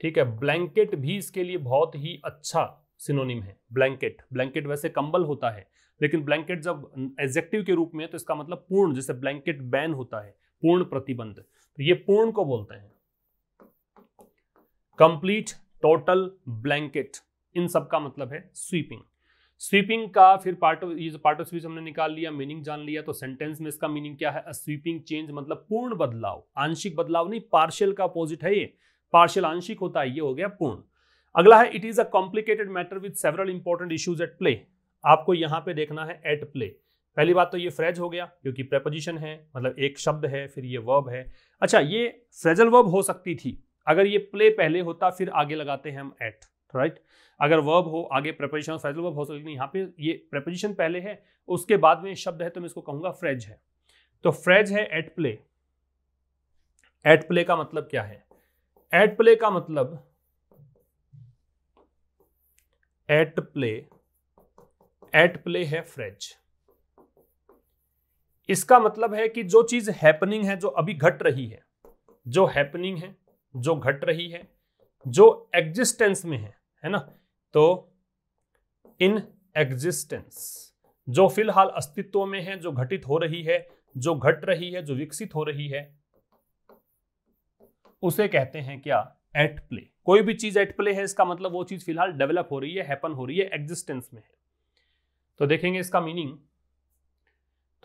ठीक है, ब्लैंकेट भी इसके लिए बहुत ही अच्छा सिनोनिम है। ब्लैंकेट, ब्लैंकेट वैसे कंबल होता है, लेकिन ब्लैंकेट जब एडजेक्टिव के रूप में है तो इसका मतलब पूर्ण, जैसे ब्लैंकेट बैन होता है, पूर्ण प्रतिबंध, तो ये पूर्ण को बोलते हैं। कंप्लीट, टोटल, ब्लैंकेट, इन सब का मतलब है स्वीपिंग। स्वीपिंग का फिर पार्ट ऑफ स्पीच हमने निकाल लिया, मीनिंग जान लिया, तो सेंटेंस में इसका मीनिंग क्या है? अ स्वीपिंग चेंज मतलब पूर्ण बदलाव, आंशिक बदलाव नहीं, पार्शियल का अपोजिट है ये, पार्शियल आंशिक होता है, ये हो गया पूर्ण। अगला है it is a complicated matter with several important issues at play. आपको यहां पे देखना है एट प्ले। पहली बात तो ये फ्रेज हो गया क्योंकि प्रेपोजिशन है, मतलब एक शब्द है, फिर ये वर्ब है। अच्छा, ये फ्रेजल वर्ब हो सकती थी अगर ये प्ले पहले होता, फिर आगे लगाते हैं हम एट, राइट। अगर वर्ब हो आगे प्रेपोजिशन, फ्रेजल वर्ब हो सकती है। यहाँ पे ये प्रेपोजिशन पहले है, उसके बाद में शब्द है, तो मैं इसको कहूंगा फ्रेज है। तो फ्रेज है एट प्ले। एट प्ले का मतलब क्या है? एट प्ले का मतलब, एट प्ले है फ्रेज। इसका मतलब है कि जो चीज हैपनिंग है, जो अभी घट रही है, जो हैपनिंग है, जो घट रही है, जो एग्जिस्टेंस में है ना, तो इन एग्जिस्टेंस, जो फिलहाल अस्तित्व में है, जो घटित हो रही है, जो घट रही है, जो विकसित हो रही है, उसे कहते हैं क्या? At play. कोई भी चीज एट प्ले है, इसका मतलब वो चीज फिलहाल डेवलप हो रही है, हैपन हो रही है, एग्जिस्टेंस में है। तो देखेंगे इसका मीनिंग।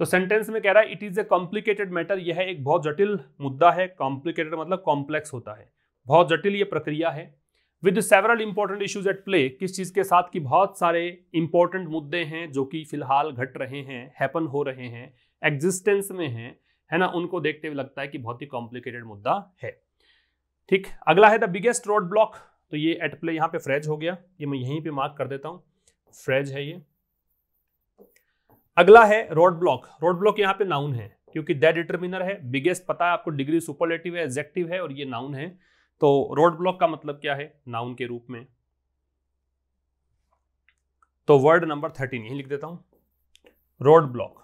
तो सेंटेंस में कह रहा है it is a complicated matter, यह एक बहुत जटिल मुद्दा है। कॉम्प्लिकेटेड मतलब कॉम्प्लेक्स होता है, बहुत जटिल ये प्रक्रिया है। With several important issues at play, किस चीज के साथ? कि बहुत सारे इंपॉर्टेंट मुद्दे हैं जो कि फिलहाल घट रहे हैं, हैपन हो रहे हैं, एग्जिस्टेंस में है ना, उनको देखते हुए लगता है कि बहुत ही कॉम्प्लिकेटेड मुद्दा है। ठीक, अगला है द बिगेस्ट रोड ब्लॉक। तो ये एट प्ले यहाँ पे फ्रेज हो गया, ये मैं यहीं पे मार्क कर देता हूं, फ्रेज है ये। अगला है रोड ब्लॉक। रोड ब्लॉक यहाँ पे नाउन है क्योंकि दैट डिटरमिनर है। बिगेस्ट पता है आपको, डिग्री सुपरलेटिव है, एडजेक्टिव है, और ये नाउन है। तो रोड ब्लॉक का मतलब क्या है? नाउन के रूप में। तो वर्ड नंबर 13 यही लिख देता हूं, रोड ब्लॉक।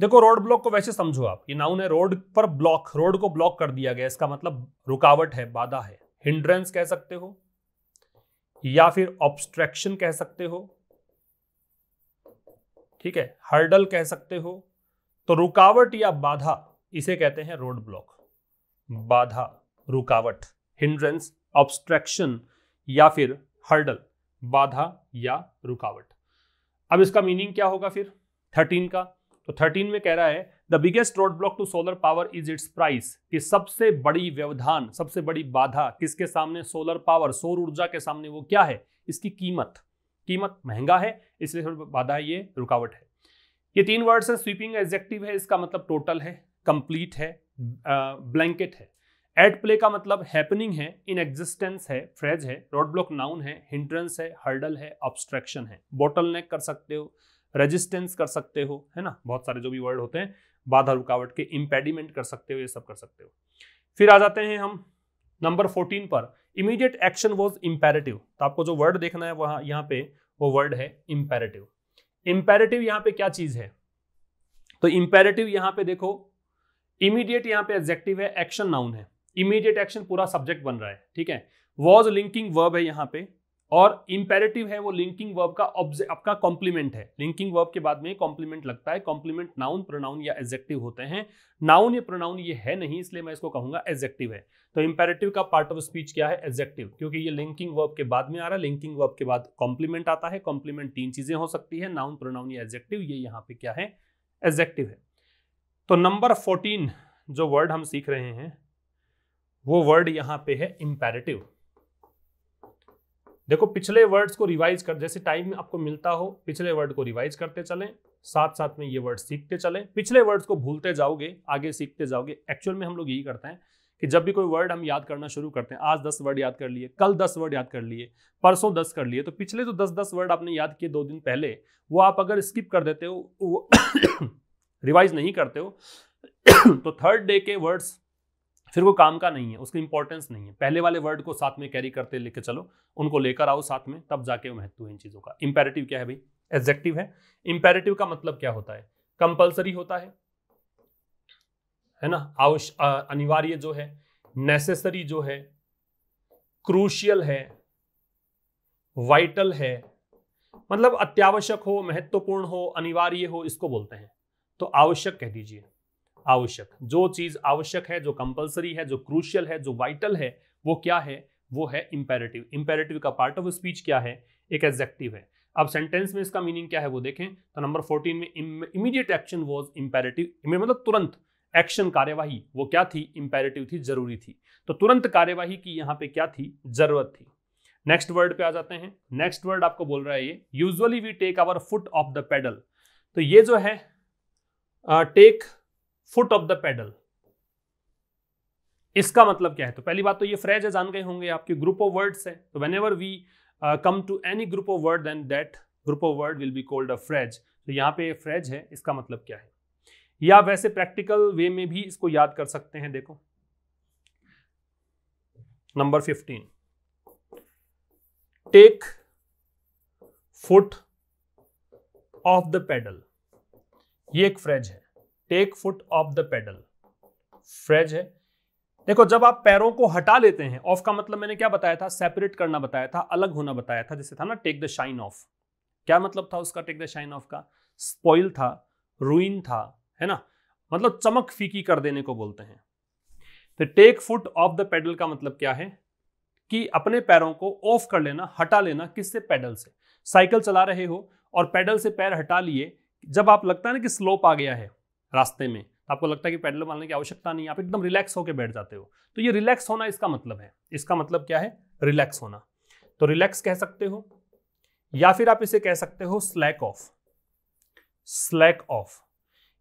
देखो रोड ब्लॉक को वैसे समझो आप, ये नाउन है, रोड पर ब्लॉक, रोड को ब्लॉक कर दिया गया, इसका मतलब रुकावट है, बाधा है। हिंड्रेंस कह सकते हो या फिर ऑब्स्ट्रक्शन कह सकते हो, ठीक है, हर्डल कह सकते हो। तो रुकावट या बाधा, इसे कहते हैं रोड ब्लॉक। बाधा, रुकावट, हिंड्रेंस, ऑब्स्ट्रक्शन या फिर हर्डल, बाधा या रुकावट। अब इसका मीनिंग क्या होगा फिर 13 का? तो 13 में कह रहा है the biggest road block to solar power is its price, कि सबसे बड़ी व्यवधान, सबसे बड़ी बाधा किसके सामने? सोलर पावर, सौर ऊर्जा के सामने। वो क्या है? इसकी कीमत। कीमत महंगा है, इसलिए बाधा है, ये रुकावट है। ये 3 वर्ड्स है। स्वीपिंग एडजेक्टिव है, इसका मतलब टोटल है, कंप्लीट है, ब्लैंकेट है। एट प्ले का मतलब हैपनिंग है, इन एग्जिस्टेंस है, फ्रेज है। रोड ब्लॉक नाउन है, हिंड्रेंस है, हर्डल है, ऑब्स्ट्रक्शन है। बोटलनेक कर सकते हो, रेजिस्टेंस कर सकते हो, है ना, बहुत सारे जो भी वर्ड होते हैं, बाधा रुकावट के, इंपेडिमेंट कर सकते हो, ये सब कर सकते हो। फिर आ जाते हैं हम नंबर 14 पर। Immediate action was imperative. तो आपको जो वर्ड देखना है वहां, यहाँ पे वो वर्ड है इंपेरेटिव। इंपेरेटिव यहाँ पे क्या चीज है? तो इंपेरेटिव यहाँ पे देखो, इमीडिएट यहाँ पे एडजेक्टिव है, एक्शन नाउन है, इमीडिएट एक्शन पूरा सब्जेक्ट बन रहा है, ठीक है। वॉज लिंकिंग वर्ब है यहाँ पे, और इंपेरेटिव है वो लिंकिंग वर्ब का आपका कॉम्प्लीमेंट है। लिंकिंग वर्ब के बाद में कॉम्प्लीमेंट लगता है। कॉम्प्लीमेंट नाउन, प्रोनाउन या एडजेक्टिव होते हैं। नाउन या प्रोनाउन ये है नहीं, इसलिए मैं इसको कहूंगा एडजेक्टिव है। तो इंपेरेटिव का पार्ट ऑफ स्पीच क्या है? एडजेक्टिव, क्योंकि ये लिंकिंग वर्ब के बाद में आ रहा है। लिंकिंग वर्ब के बाद कॉम्प्लीमेंट आता है। कॉम्प्लीमेंट 3 चीजें हो सकती है, नाउन, प्रोनाउन या एडजेक्टिव। ये यहाँ पे क्या है? एडजेक्टिव है। तो नंबर 14 जो वर्ड हम सीख रहे हैं वो वर्ड यहां पे है इंपेरेटिव। देखो पिछले वर्ड्स को रिवाइज कर, जैसे टाइम आपको मिलता हो पिछले वर्ड को रिवाइज करते चलें, साथ साथ में ये वर्ड सीखते चलें। पिछले वर्ड्स को भूलते जाओगे, आगे सीखते जाओगे। एक्चुअल में हम लोग यही करते हैं कि जब भी कोई वर्ड हम याद करना शुरू करते हैं, आज 10 वर्ड याद कर लिए, कल 10 वर्ड याद कर लिए, परसों 10 कर लिए, तो पिछले जो 10-10 वर्ड आपने याद किए 2 दिन पहले, वो आप अगर स्किप कर देते हो, रिवाइज नहीं करते हो, तो थर्ड डे के वर्ड्स फिर वो काम का नहीं है, उसकी इंपॉर्टेंस नहीं है। पहले वाले वर्ड को साथ में कैरी करते लेके चलो, उनको लेकर आओ साथ में, तब जाके वो महत्व है इन चीजों का। इंपेरेटिव क्या है भाई? एडजेक्टिव है। इंपेरेटिव का मतलब क्या होता है? कंपल्सरी होता है ना, अनिवार्य जो है, नेसेसरी जो है, क्रूशियल है, वाइटल है, मतलब अत्यावश्यक हो, महत्वपूर्ण हो, अनिवार्य हो, इसको बोलते हैं। तो आवश्यक कह दीजिए। आवश्यक, जो चीज आवश्यक है, जो कंपल्सरी है, जो क्रूशियल है, जो वाइटल है, वो क्या है? वो है इंपेरेटिव। इंपेरेटिव का पार्ट ऑफ स्पीच क्या है? एक एडजेक्टिव है। अब सेंटेंस में इसका मीनिंग क्या है वो देखें तो नंबर 14 में इमीडिएट एक्शन वाज इंपेरेटिव, मतलब तुरंत एक्शन, कार्यवाही वो क्या थी? इंपेरेटिव थी, जरूरी थी। तो तुरंत कार्यवाही की यहाँ पे क्या थी? जरूरत थी। नेक्स्ट वर्ड पे आ जाते हैं। नेक्स्ट वर्ड आपको बोल रहा है ये, usually we take our foot off the pedal. तो ये जो है take foot off the pedal, इसका मतलब क्या है? तो पहली बात तो ये फ्रेज है, जान गए होंगे आपके, ग्रुप ऑफ वर्ड्स है। तो whenever we come to any group of word then that group of word will be called a phrase. तो यहाँ पे फ्रेज है, इसका मतलब क्या है? या वैसे प्रैक्टिकल वे में भी इसको याद कर सकते हैं। देखो number 15, take foot off the pedal, ये एक फ्रेज है। Take foot off the pedal phrase है। देखो जब आप पैरों को हटा लेते हैं, ऑफ का मतलब मैंने क्या बताया था? सेपरेट करना बताया था, अलग होना बताया था। जैसे था ना टेक द शाइन ऑफ, क्या मतलब था उसका? टेक द शाइन ऑफ का स्पॉइल था, रूइन था, है ना, मतलब चमक फीकी कर देने को बोलते हैं। तो take foot off the pedal का मतलब क्या है? कि अपने पैरों को ऑफ कर लेना, हटा लेना। किससे? पेडल से। साइकिल चला रहे हो और पेडल से पैर हटा लिए, जब आप लगता है ना कि स्लोप आ गया है रास्ते में, आपको लगता है कि पेडल मारने की आवश्यकता नहीं, आप एकदम रिलैक्स होकर बैठ जाते हो। तो ये रिलैक्स होना इसका मतलब है। इसका मतलब क्या है? रिलैक्स होना। तो रिलैक्स कह सकते हो, या फिर आप इसे कह सकते हो स्लैक ऑफ, स्लैक ऑफ।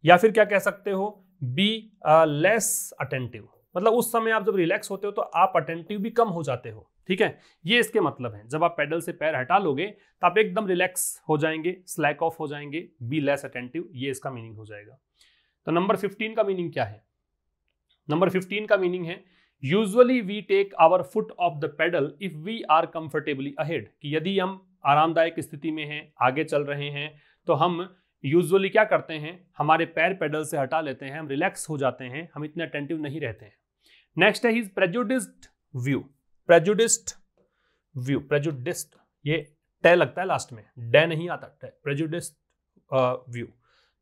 या फिर क्या कह सकते हो? बी लेस अटेंटिव, मतलब उस समय आप जब रिलैक्स होते हो तो आप अटेंटिव भी कम हो जाते हो। ठीक है, ये इसके मतलब है। जब आप पेडल से पैर हटा लोगे तो आप एकदम रिलैक्स हो जाएंगे, स्लैक ऑफ हो जाएंगे, बी लेस अटेंटिव, ये इसका मीनिंग हो जाएगा। तो नंबर 15 का मीनिंग क्या है? नंबर 15 का मीनिंग है usually we take our foot off the pedal if we are comfortably ahead, कि यदि हम आरामदायक स्थिति में हैं, आगे चल रहे हैं, तो हम यूजुअली क्या करते हैं? हमारे पैर पेडल से हटा लेते हैं, हम रिलैक्स हो जाते हैं, हम इतने अटेंटिव नहीं रहते हैं। नेक्स्ट है his prejudiced view. Prejudiced view, prejudiced, ये टे लगता है लास्ट में, डे नहीं आता, प्रेजुडिस्ड व्यू।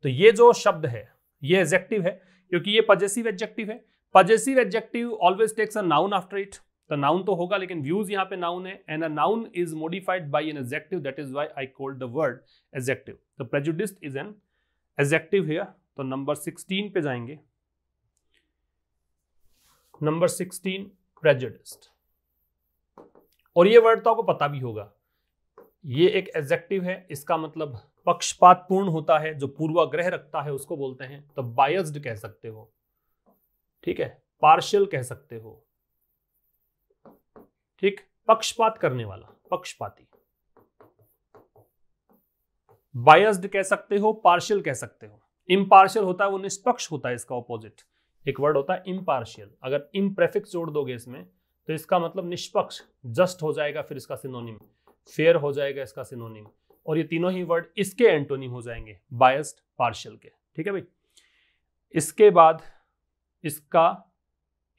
तो ये जो शब्द है ये एडजेक्टिव है, क्योंकि ये पजेसिव एडजेक्टिव है। Possessive adjective always takes a noun after it. तो नाउन तो होगा, लेकिन व्यूज यहाँ पे नाउन है, and a noun is modified by an adjective, that is why I called the word adjective. तो prejudiced is an adjective here. तो number 16 पे जाएंगे। नंबर 16 प्रेजुडिस्ड, और ये वर्ड तो आपको पता भी होगा, ये एक एडजेक्टिव है। इसका मतलब पक्षपातपूर्ण होता है, जो पूर्वाग्रह रखता है उसको बोलते हैं। तो बायस्ड कह सकते हो, ठीक है, पार्शियल कह सकते हो, ठीक, पक्षपात करने वाला, पक्षपाती। बायस्ड कह सकते हो, पार्शियल कह सकते हो। इम्पार्शियल होता है वो निष्पक्ष होता है, इसका ऑपोजिट एक वर्ड होता है इम्पार्शियल। अगर इम प्रेफिक्स जोड़ दोगे इसमें तो इसका मतलब निष्पक्ष, जस्ट हो जाएगा, फिर इसका सिनोनिम फेयर हो जाएगा इसका सिनोनिम, और ये तीनों ही वर्ड इसके एंटोनिम हो जाएंगे, बायस्ड, पार्शियल के। ठीक है भाई। इसके बाद इसका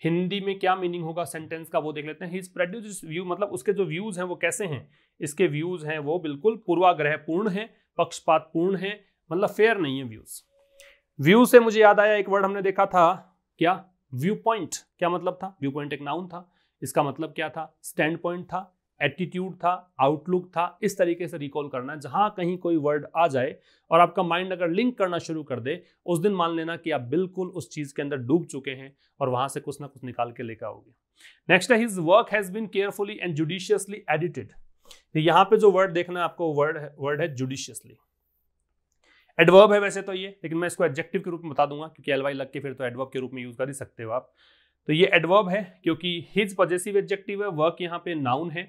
हिंदी में क्या मीनिंग होगा सेंटेंस का वो देख लेते हैं। ही इज प्रोड्यूस व्यू, मतलब उसके जो व्यूज हैं वो कैसे हैं, इसके व्यूज हैं वो बिल्कुल पूर्वाग्रह पूर्ण है, पक्षपात पूर्ण है, मतलब फेयर नहीं है व्यूज। व्यू से मुझे याद आया एक वर्ड हमने देखा था, क्या, व्यू पॉइंट। क्या मतलब था, व्यू पॉइंट एक नाउन था, इसका मतलब क्या था, स्टैंड पॉइंट था, एटीट्यूड था, आउटलुक था। इस तरीके से रिकॉल करना है, जहां कहीं कोई वर्ड आ जाए और आपका माइंड अगर लिंक करना शुरू कर दे, उस दिन मान लेना कि आप बिल्कुल उस चीज के अंदर डूब चुके हैं और वहां से कुछ ना कुछ निकाल के लेकर आओगे। नेक्स्ट है, his work has been carefully and judiciously edited. यहां पे जो वर्ड देखना है आपको, वर्ड है जुडिशियसली। एडवर्ब है वैसे तो ये, लेकिन मैं इसको एडजेक्टिव के रूप में बता दूंगा क्योंकि एलवाई लग के फिर तो एडवर्ब के रूप में यूज कर ही सकते हो आप। तो ये एडवर्ब है क्योंकि हिज पजेसिव एडजेक्टिव है, वर्क यहाँ पे नाउन है,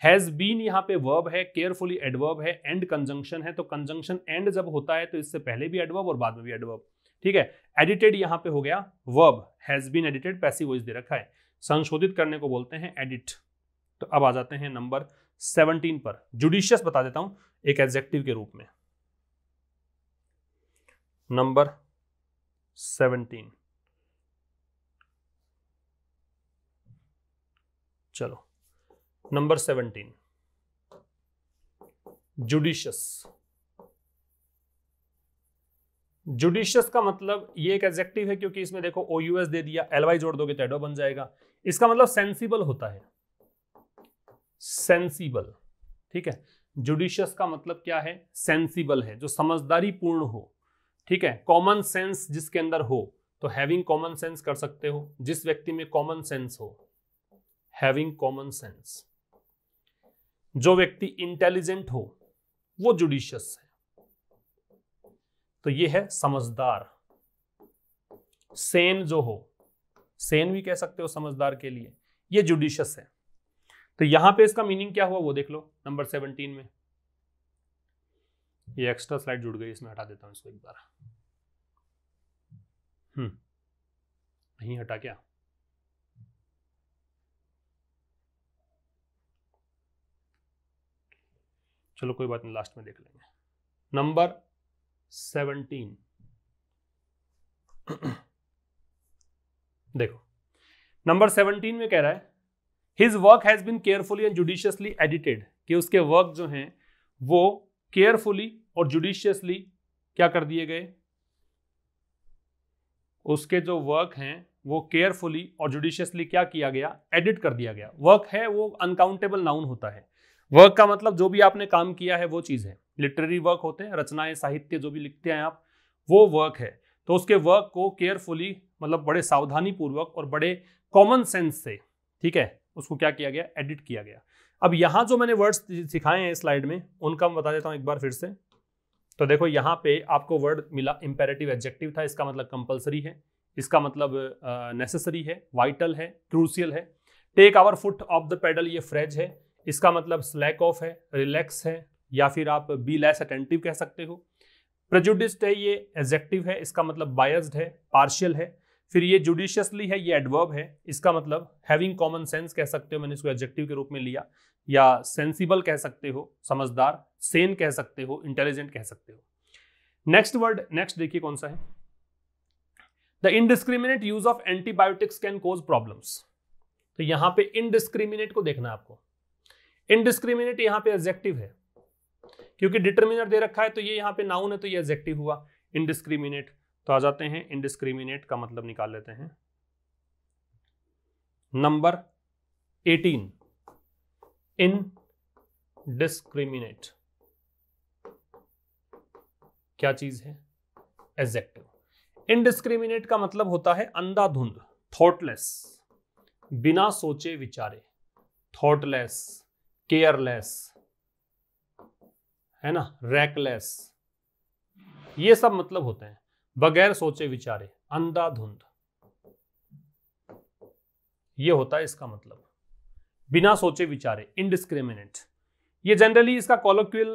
हैज बीन यहाँ पे वर्ब है, केयरफुली एडवर्ब है, एंड कंजंक्शन है। तो कंजंक्शन एंड जब होता है तो इससे पहले भी एडवर्ब और बाद में भी एडवर्ब, ठीक है। एडिटेड यहाँ पे हो गया verb, has been edited passive voice दे रखा है, संशोधित करने को बोलते हैं एडिट। तो अब आ जाते हैं नंबर 17 पर। जुडिशियस बता देता हूं एक एडजेक्टिव के रूप में। नंबर 17, चलो नंबर 17, जुडिशियस। जुडिशियस का मतलब ये एक एडजेक्टिव है क्योंकि इसमें देखो OUS दे दिया, LY जोड़ दोगे तो एडवर्ब बन जाएगा। इसका मतलब सेंसिबल होता है, सेंसिबल, ठीक है। जुडिशियस का मतलब क्या है, सेंसिबल है, जो समझदारी पूर्ण हो, ठीक है। कॉमन सेंस जिसके अंदर हो, तो हैविंग कॉमन सेंस कर सकते हो, जिस व्यक्ति में कॉमन सेंस हो, हैविंग कॉमन सेंस। जो व्यक्ति इंटेलिजेंट हो वो जुडिशियस है, तो ये है समझदार। सेन जो हो, सेन भी कह सकते हो समझदार के लिए, ये जुडिशियस है। तो यहां पे इसका मीनिंग क्या हुआ वो देख लो नंबर 17 में। ये एक्स्ट्रा स्लाइड जुड़ गई, इसमें हटा देता हूं इसको एक बार। नहीं हटा क्या, चलो कोई बात नहीं, लास्ट में देख लेंगे। नंबर 17 देखो, नंबर 17 में कह रहा है his work has been carefully and judiciously edited, कि उसके वर्क जो हैं वो केयरफुली और जुडिशियसली क्या कर दिए गए, उसके जो वर्क हैं वो केयरफुली और जुडिशियसली क्या किया गया, एडिट कर दिया गया। वर्क है वो अनकाउंटेबल नाउन होता है, वर्क का मतलब जो भी आपने काम किया है वो चीज है। लिटरेरी वर्क होते हैं, रचनाएं, साहित्य जो भी लिखते हैं आप, वो वर्क है। तो उसके वर्क को केयरफुली मतलब बड़े सावधानी पूर्वक और बड़े कॉमन सेंस से, ठीक है, उसको क्या किया गया, एडिट किया गया। अब यहां जो मैंने वर्ड्स सिखाए हैं स्लाइड में, उनका मैं बता देता हूं एक बार फिर से। तो देखो यहां पे आपको वर्ड मिला, इंपेरेटिव एडजेक्टिव था, इसका मतलब कंपलसरी है, इसका मतलब नेसेसरी है, वाइटल है, क्रूशियल है। Take our foot off the pedal, ये फ्रेज है, इसका मतलब स्लैक ऑफ है, रिलैक्स है, या फिर आप बी लेस अटेंटिव कह सकते हो। प्रेजुडिस्ड है, ये एडजेक्टिव है, इसका मतलब बायस्ड है, पार्शियल है। फिर ये जुडिशियसली है, ये एडवर्ब है, इसका मतलब हैविंग कॉमन सेंस कह सकते हो, मैंने इसको एडजेक्टिव के रूप में लिया, या सेंसिबल कह सकते हो, समझदार, सेन कह सकते हो, इंटेलिजेंट कह सकते हो। नेक्स्ट वर्ड, नेक्स्ट देखिए कौन सा है, the indiscriminate use of antibiotics can cause problems. तो यहां पे इनडिस्क्रिमिनेट को देखना है आपको। इनडिस्क्रिमिनेट यहां पे एडजेक्टिव है क्योंकि डिटरमिनर दे रखा है, तो ये यहां पे नाउन है, तो ये एडजेक्टिव हुआ इनडिस्क्रिमिनेट। तो आ जाते हैं इनडिस्क्रिमिनेट का मतलब निकाल लेते हैं। नंबर 18, इनडिस्क्रिमिनेट क्या चीज है, एडजेक्टिव। इनडिस्क्रिमिनेट का मतलब होता है अंधाधुंध, थॉटलेस, बिना सोचे विचारे, थॉटलेस, केयरलेस, है ना, रैकलेस, ये सब मतलब होते हैं, बगैर सोचे विचारे, अंधाधुंध, ये होता है इसका मतलब, बिना सोचे विचारे, इनडिस्क्रिमिनेट। ये जनरली इसका कॉलोक्वियल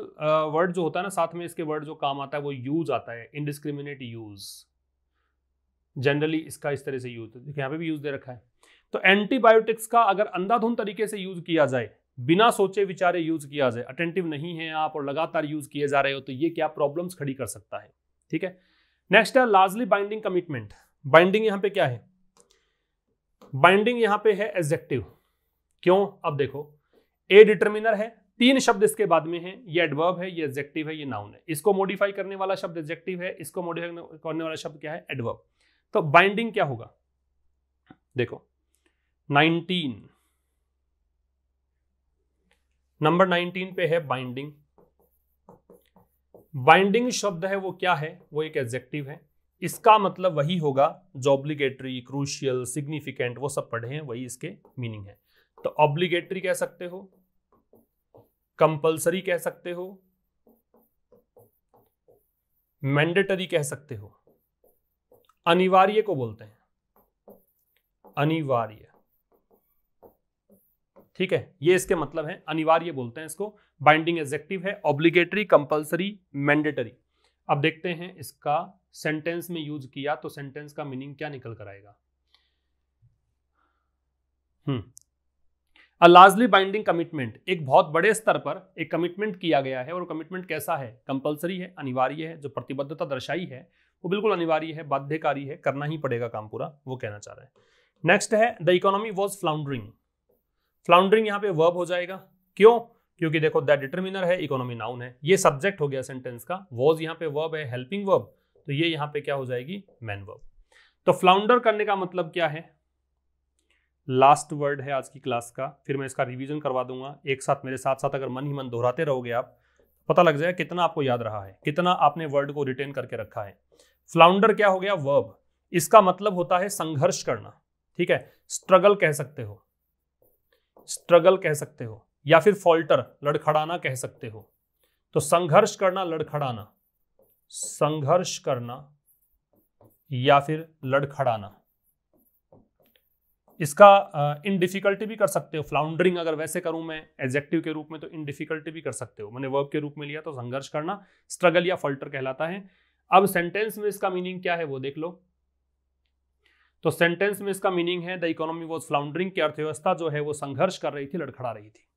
वर्ड जो होता है ना, साथ में इसके वर्ड जो काम आता है वो यूज आता है, इनडिस्क्रिमिनेट यूज, जनरली इसका इस तरह से यूज, देखिए यहाँ पे भी यूज दे रखा है। तो एंटीबायोटिक्स का अगर अंधाधुंध तरीके से यूज किया जाए, बिना सोचे विचारे यूज किया जाए, अटेंटिव नहीं है आप और लगातार यूज किए जा रहे हो, तो ये क्या प्रॉब्लम्स खड़ी कर सकता है, ठीक है। नेक्स्ट है लार्जली बाइंडिंग कमिटमेंट। बाइंडिंग यहां पे क्या है, बाइंडिंग यहां पे है एडजेक्टिव। क्यों? अब देखो, ए डिटर्मिनर है, 3 शब्द इसके बाद में है, ये एडवर्ब है, ये एडजेक्टिव है, ये नाउन है। इसको मॉडिफाई करने वाला शब्द एडजेक्टिव है, इसको मॉडिफाई करने वाला शब्द क्या है? एडवर्ब। तो बाइंडिंग क्या होगा? देखो 19 नंबर 19 पे है बाइंडिंग। बाइंडिंग शब्द है वो क्या है? वो एक एडजेक्टिव है। इसका मतलब वही होगा जो ऑब्लिगेटरी, क्रूशियल, सिग्निफिकेंट वो सब पढ़े हैं, वही इसके मीनिंग है। तो ऑब्लिगेटरी कह सकते हो, कंपल्सरी कह सकते हो, मैंडेटरी कह सकते हो, अनिवार्य को बोलते हैं, अनिवार्य। ठीक है, ये इसके मतलब है, अनिवार्य बोलते हैं इसको। बाइंडिंग एडजेक्टिव है, ऑब्लिगेटरी, कंपल्सरी, मैंडेटरी। अब देखते हैं इसका सेंटेंस में यूज किया तो सेंटेंस का मीनिंग क्या निकल कर आएगा। अ लार्जली बाइंडिंग कमिटमेंट, एक बहुत बड़े स्तर पर एक कमिटमेंट किया गया है, और कमिटमेंट कैसा है? कंपल्सरी है, अनिवार्य है। जो प्रतिबद्धता दर्शाई है वो बिल्कुल अनिवार्य है, बाध्यकारी है, करना ही पड़ेगा काम पूरा, वो कहना चाह रहे हैं। नेक्स्ट है द इकोनॉमी वॉज फ्लाउंडरिंग। फ्लाउंडरिंग यहाँ पे वर्ब हो जाएगा। क्यों? क्योंकि देखो दैट डिटरमिनर है, इकोनॉमी नाउन है, ये सब्जेक्ट हो गया सेंटेंस का, वॉज यहाँ पे वर्ब है, हेल्पिंग वर्ब, तो ये यहाँ पे क्या हो जाएगी? Man verb. तो फ्लाउंडर करने का मतलब क्या है? लास्ट वर्ड है आज की क्लास का, फिर मैं इसका रिवीजन करवा दूंगा एक साथ, मेरे साथ साथ अगर मन ही मन दोहराते रहोगे आप, पता लग जाएगा कितना आपको याद रहा है, कितना आपने वर्ड को रिटेन करके रखा है। फ्लाउंडर क्या हो गया? वर्ब। इसका मतलब होता है संघर्ष करना। ठीक है, स्ट्रगल कह सकते हो, स्ट्रगल कह सकते हो, या फिर फॉल्टर, लड़खड़ाना कह सकते हो। तो संघर्ष करना, लड़खड़ाना, संघर्ष करना या फिर लड़खड़ाना। इसका इन डिफिकल्टी भी कर सकते हो। फ्लाउंडरिंग अगर वैसे करूं मैं एडजेक्टिव के रूप में तो इन डिफिकल्टी भी कर सकते हो, मैंने वर्ब के रूप में लिया तो संघर्ष करना, स्ट्रगल या फॉल्टर कहलाता है। अब सेंटेंस में इसका मीनिंग क्या है वो देख लो। तो सेंटेंस में इसका मीनिंग है द इकोनॉमी वॉज फ्लाउंडरिंग, की अर्थव्यवस्था जो है वो संघर्ष कर रही थी, लड़खड़ा रही थी।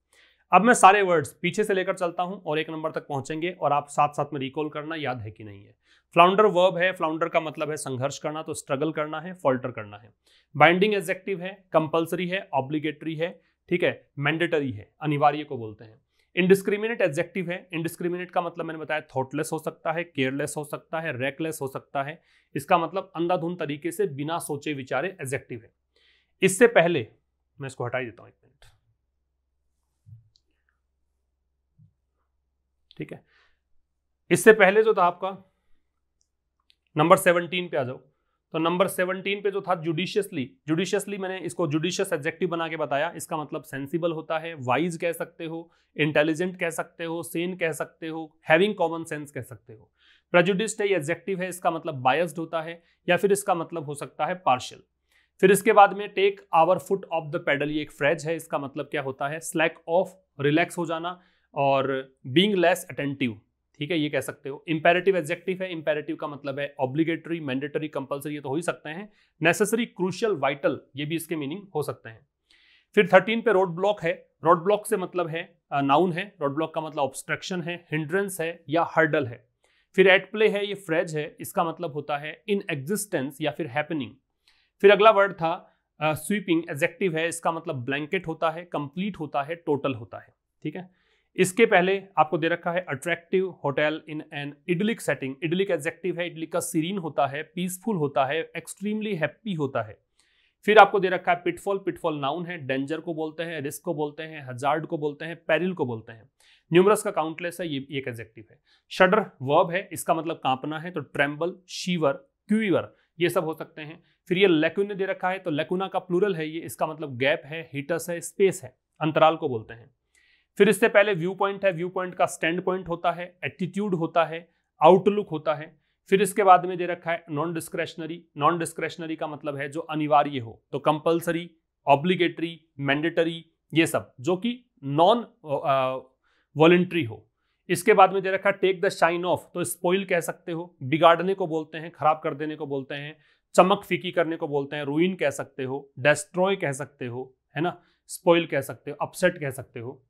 अब मैं सारे वर्ड्स पीछे से लेकर चलता हूं और 1 नंबर तक पहुंचेंगे, और आप साथ साथ में रिकॉल करना याद है कि नहीं है। फ्लाउंडर वर्ब है, फ्लाउंडर का मतलब है संघर्ष करना, तो स्ट्रगल करना है, फॉल्टर करना है। बाइंडिंग एडजेक्टिव है, कंपल्सरी है, ऑब्लिगेटरी है, ठीक है, मैंडेटरी है, अनिवार्य को बोलते हैं। इंडिस्क्रिमिनेट एडजेक्टिव है, इंडिस्क्रिमिनेट का मतलब मैंने बताया थॉटलेस हो सकता है, केयरलेस हो सकता है, रेकलेस हो सकता है। इसका मतलब अंधाधुंध तरीके से बिना सोचे विचारे एडजेक्टिव है। इससे पहले मैं इसको हटा ही देता हूं 1 मिनट, ठीक है। इससे पहले जो था आपका नंबर 17 पे आ जाओ। तो नंबर 17 पे जो था जुडिशियसली, जुडिशियसली मैंने इसको जुडिशियस एडजेक्टिव बना के बताया। इसका मतलब सेंसिबल होता है, वाइज कह सकते हो, इंटेलिजेंट कह सकते हो, सेन कह सकते हो, हैविंग कॉमन सेंस कह सकते हो। प्रेजुडिस्ड है, ये एडजेक्टिव है, इसका मतलब बायस्ड होता है, या फिर इसका मतलब हो सकता है पार्शियल। फिर इसके बाद में take our foot off the pedal, ये एक फ्रेज है, इसका मतलब क्या होता है? स्लैक ऑफ, रिलैक्स हो जाना, और बीइंग लेस अटेंटिव, ठीक है, ये कह सकते हो। इंपेरेटिव एडजेक्टिव है, इंपेरेटिव का मतलब है ऑब्लिगेटरी, मैंडेटरी, कंपल्सरी, ये तो हो ही सकते हैं। नेसेसरी, क्रूशियल, वाइटल, ये भी इसके मीनिंग हो सकते हैं। फिर 13 पे रोड ब्लॉक है। रोड ब्लॉक से मतलब है नाउन है, रोड ब्लॉक का मतलब ऑब्स्ट्रक्शन है, हिंड्रेंस है या हर्डल है। फिर एट प्ले है, ये फ्रेज है, इसका मतलब होता है इन एग्जिस्टेंस या फिर हैपनिंग। फिर अगला वर्ड था स्वीपिंग, एडजेक्टिव है, इसका मतलब ब्लैंकेट होता है, कंप्लीट होता है, टोटल होता है, ठीक है। इसके पहले आपको दे रखा है attractive hotel in an idyllic setting. Idyllic adjective है, इडलिक का सीरीन होता है, पीसफुल होता है, एक्सट्रीमली हैप्पी होता है। फिर आपको दे रखा है पिटफॉल, पिटफॉल नाउन है, डेंजर को बोलते हैं, रिस्क को बोलते हैं, हजार्ड को बोलते हैं, पेरिल को बोलते हैं। न्यूमरस का काउंटलेस है, ये एक एडजेक्टिव है। शडर वर्ब है, इसका मतलब कांपना है, तो ट्रेम्बल, शीवर, क्यूवर, ये सब हो सकते हैं। फिर ये लेकुना दे रखा है, तो लेकुना का प्लूरल है ये, इसका मतलब गैप है, हिटस है, स्पेस है, अंतराल को बोलते हैं। फिर इससे पहले व्यू पॉइंट है, व्यू पॉइंट का स्टैंड पॉइंट होता है, एटीट्यूड होता है, आउटलुक होता है। फिर इसके बाद में दे रखा है नॉन डिस्क्रेशनरी। नॉन डिस्क्रेशनरी का मतलब है जो अनिवार्य हो, तो कंपल्सरी, ऑब्लिगेटरी, मैंडेटरी, ये सब जो कि नॉन वॉलंटरी हो। इसके बाद में दे रखा है टेक द शाइन ऑफ, तो स्पॉइल कह सकते हो, बिगाड़ने को बोलते हैं, खराब कर देने को बोलते हैं, चमक फीकी करने को बोलते हैं, रूइन कह सकते हो, डेस्ट्रॉय कह सकते हो, है ना, स्पॉइल कह सकते हो, अपसेट कह सकते हो।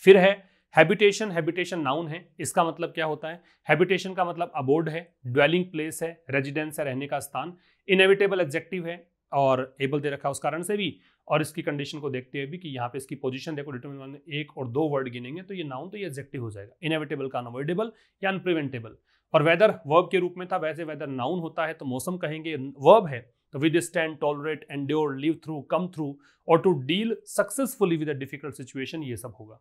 फिर है हैबिटेशन, हैबिटेशन नाउन है, इसका मतलब क्या होता है? हैबिटेशन का मतलब अबोर्ड है, ड्वेलिंग प्लेस है, रेजिडेंस है, रहने का स्थान। इनएविटेबल एडजेक्टिव है, और एबल दे रखा है उस कारण से भी, और इसकी कंडीशन को देखते हुए भी कि यहाँ पे इसकी पोजीशन देखो, डिटरमिनेंट में 1 और 2 वर्ड गिनेंगे तो ये नाउन, तो ये एडजेक्टिव हो जाएगा। इनएविटेबल का अनअवॉइडेबल या अनप्रिवेंटेबल। और वेदर वर्ब के रूप में था, वैसे वेदर नाउन होता है तो मौसम कहेंगे। वर्ब है तो withstand, tolerate, endure, live through, come through और to deal successfully with a difficult situation, ये सब होगा।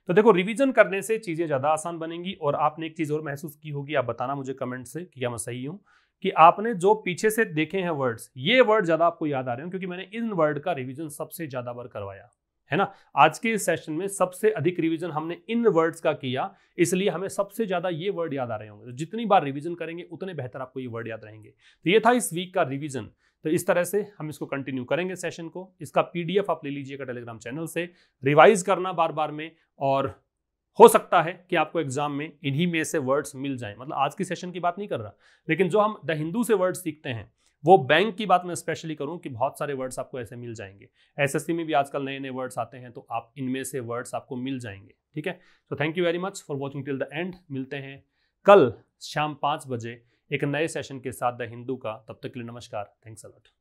तो देखो रिवीजन करने से चीजें ज्यादा आसान बनेंगी। और आपने एक चीज और महसूस की होगी, आप बताना मुझे कमेंट से कि क्या मैं सही हूं, कि आपने जो पीछे से देखे हैं वर्ड्स, ये वर्ड ज्यादा आपको याद आ रहे हैं क्योंकि मैंने इन वर्ड का रिवीजन सबसे ज्यादा बार करवाया है ना। आज के इस सेशन में सबसे अधिक रिवीजन हमने इन वर्ड्स का किया, इसलिए हमें सबसे ज्यादा ये वर्ड याद आ रहे होंगे। तो जितनी बार रिवीजन करेंगे उतने बेहतर आपको ये वर्ड याद रहेंगे। तो ये था इस वीक का रिवीजन। तो इस तरह से हम इसको कंटिन्यू करेंगे सेशन को। इसका पीडीएफ आप ले लीजिएगा टेलीग्राम चैनल से, रिवाइज करना बार बार में, और हो सकता है कि आपको एग्जाम में इन्हीं में से वर्ड्स मिल जाएं। मतलब आज की सेशन की बात नहीं कर रहा, लेकिन जो हम द हिंदू से वर्ड्स सीखते हैं, वो बैंक की बात मैं स्पेशली करूं कि बहुत सारे वर्ड्स आपको ऐसे मिल जाएंगे। एसएससी में भी आजकल नए नए वर्ड्स आते हैं, तो आप इनमें से वर्ड्स आपको मिल जाएंगे। ठीक है, तो thank you very much for watching till the end. मिलते हैं कल शाम 5 बजे एक नए सेशन के साथ द हिंदू का। तब तक के लिए नमस्कार, थैंक्स अ लॉट।